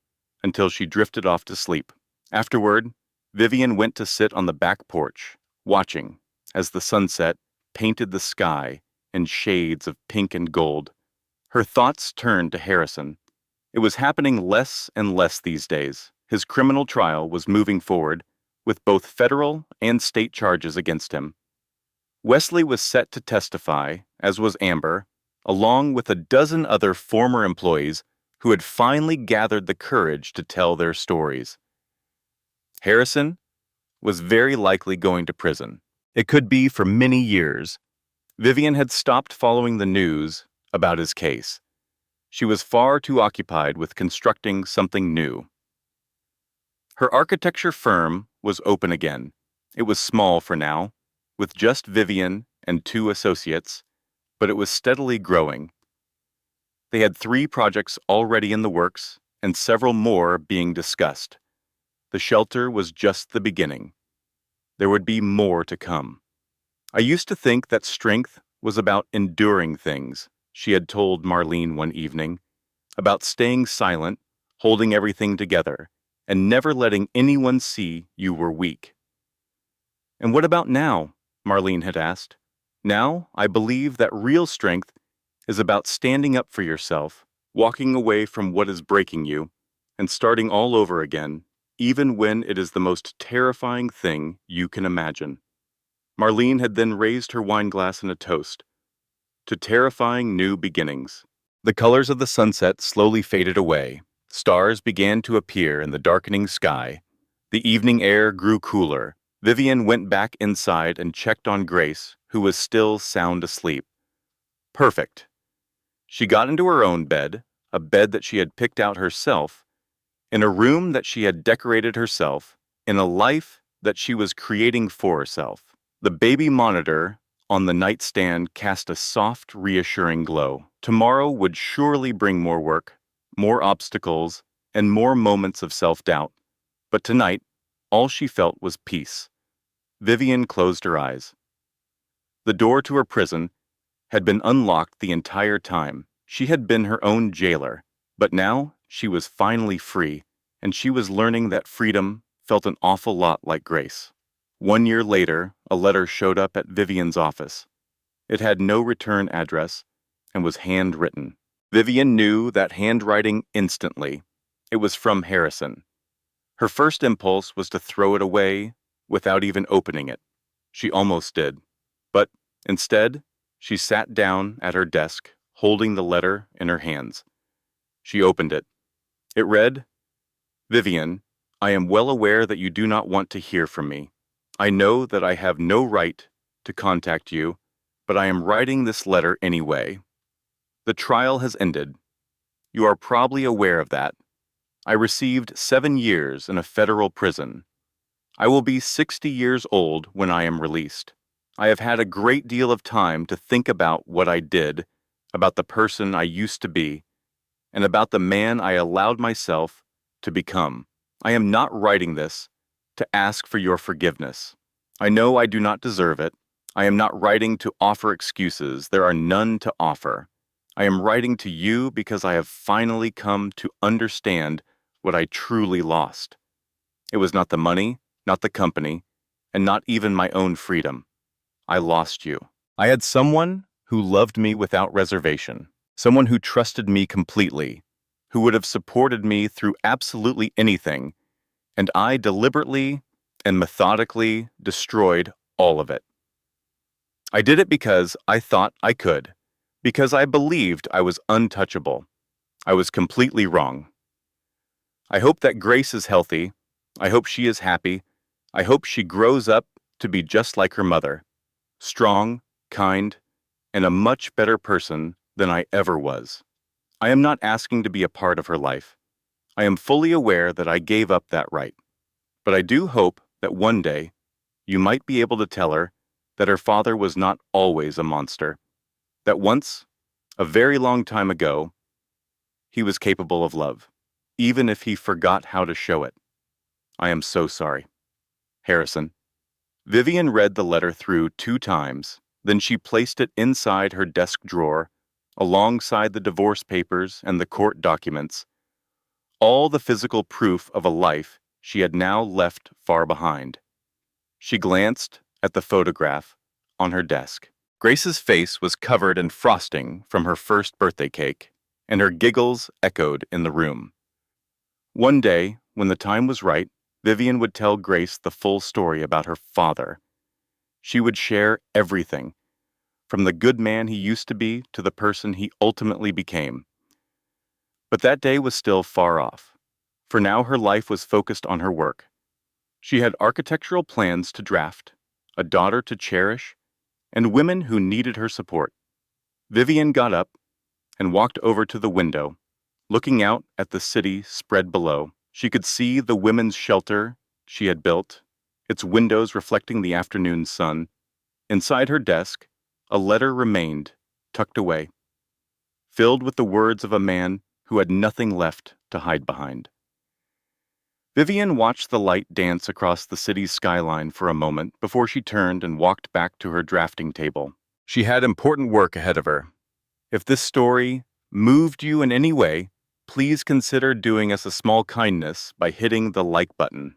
until she drifted off to sleep. Afterward, Vivian went to sit on the back porch, watching as the sunset painted the sky in shades of pink and gold. Her thoughts turned to Harrison. It was happening less and less these days. His criminal trial was moving forward, with both federal and state charges against him. Wesley was set to testify, as was Amber, along with a dozen other former employees who had finally gathered the courage to tell their stories. Harrison was very likely going to prison. It could be for many years. Vivian had stopped following the news about his case. She was far too occupied with constructing something new. Her architecture firm was open again. It was small for now, with just Vivian and 2 associates, but it was steadily growing. They had 3 projects already in the works and several more being discussed. The shelter was just the beginning. There would be more to come. I used to think that strength was about enduring things, she had told Marlene one evening, about staying silent, holding everything together, and never letting anyone see you were weak. And what about now? Marlene had asked. Now, I believe that real strength is about standing up for yourself, walking away from what is breaking you, and starting all over again, even when it is the most terrifying thing you can imagine. Marlene had then raised her wine glass in a toast to terrifying new beginnings. The colors of the sunset slowly faded away. Stars began to appear in the darkening sky. The evening air grew cooler. Vivian went back inside and checked on Grace, who was still sound asleep. Perfect. She got into her own bed, a bed that she had picked out herself, in a room that she had decorated herself, in a life that she was creating for herself. The baby monitor on the nightstand cast a soft, reassuring glow. Tomorrow would surely bring more work, more obstacles, and more moments of self-doubt. But tonight, all she felt was peace. Vivian closed her eyes. The door to her prison had been unlocked the entire time. She had been her own jailer, but now she was finally free, and she was learning that freedom felt an awful lot like Grace. 1 year later, a letter showed up at Vivian's office. It had no return address and was handwritten. Vivian knew that handwriting instantly. It was from Harrison. Her first impulse was to throw it away without even opening it. She almost did. But instead, she sat down at her desk, holding the letter in her hands. She opened it. It read, "Vivian, I am well aware that you do not want to hear from me. I know that I have no right to contact you, but I am writing this letter anyway. The trial has ended. You are probably aware of that. I received 7 years in a federal prison. I will be 60 years old when I am released. I have had a great deal of time to think about what I did, about the person I used to be, and about the man I allowed myself to become. I am not writing this to ask for your forgiveness. I know I do not deserve it. I am not writing to offer excuses. There are none to offer. I am writing to you because I have finally come to understand what I truly lost. It was not the money, not the company, and not even my own freedom. I lost you. I had someone who loved me without reservation, someone who trusted me completely, who would have supported me through absolutely anything, and I deliberately and methodically destroyed all of it. I did it because I thought I could, because I believed I was untouchable. I was completely wrong. I hope that Grace is healthy. I hope she is happy. I hope she grows up to be just like her mother, strong, kind, and a much better person than I ever was. I am not asking to be a part of her life. I am fully aware that I gave up that right. But I do hope that one day you might be able to tell her that her father was not always a monster, that once, a very long time ago, he was capable of love, even if he forgot how to show it. I am so sorry. Harrison." Vivian read the letter through 2 times, then she placed it inside her desk drawer, alongside the divorce papers and the court documents, all the physical proof of a life she had now left far behind. She glanced at the photograph on her desk. Grace's face was covered in frosting from her first birthday cake, and her giggles echoed in the room. One day, when the time was right, Vivian would tell Grace the full story about her father. She would share everything, from the good man he used to be to the person he ultimately became. But that day was still far off. For now her life was focused on her work. She had architectural plans to draft, a daughter to cherish, and women who needed her support. Vivian got up and walked over to the window. Looking out at the city spread below, she could see the women's shelter she had built, its windows reflecting the afternoon sun. Inside her desk, a letter remained, tucked away, filled with the words of a man who had nothing left to hide behind. Vivian watched the light dance across the city's skyline for a moment before she turned and walked back to her drafting table. She had important work ahead of her. If this story moved you in any way, please consider doing us a small kindness by hitting the like button.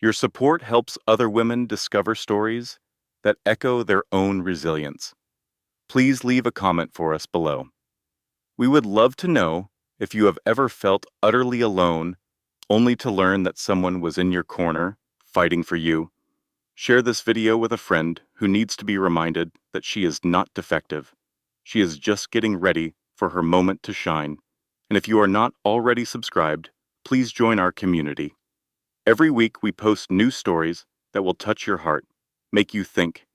Your support helps other women discover stories that echo their own resilience. Please leave a comment for us below. We would love to know if you have ever felt utterly alone, only to learn that someone was in your corner, fighting for you. Share this video with a friend who needs to be reminded that she is not defective. She is just getting ready for her moment to shine. And if you are not already subscribed, please join our community. Every week we post new stories that will touch your heart, make you think,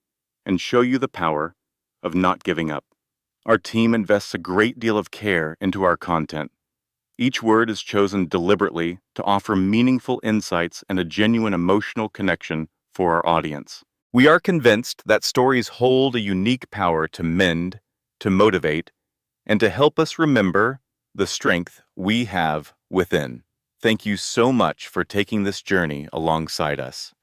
and show you the power of not giving up. Our team invests a great deal of care into our content. Each word is chosen deliberately to offer meaningful insights and a genuine emotional connection for our audience. We are convinced that stories hold a unique power to mend, to motivate, and to help us remember the strength we have within. Thank you so much for taking this journey alongside us.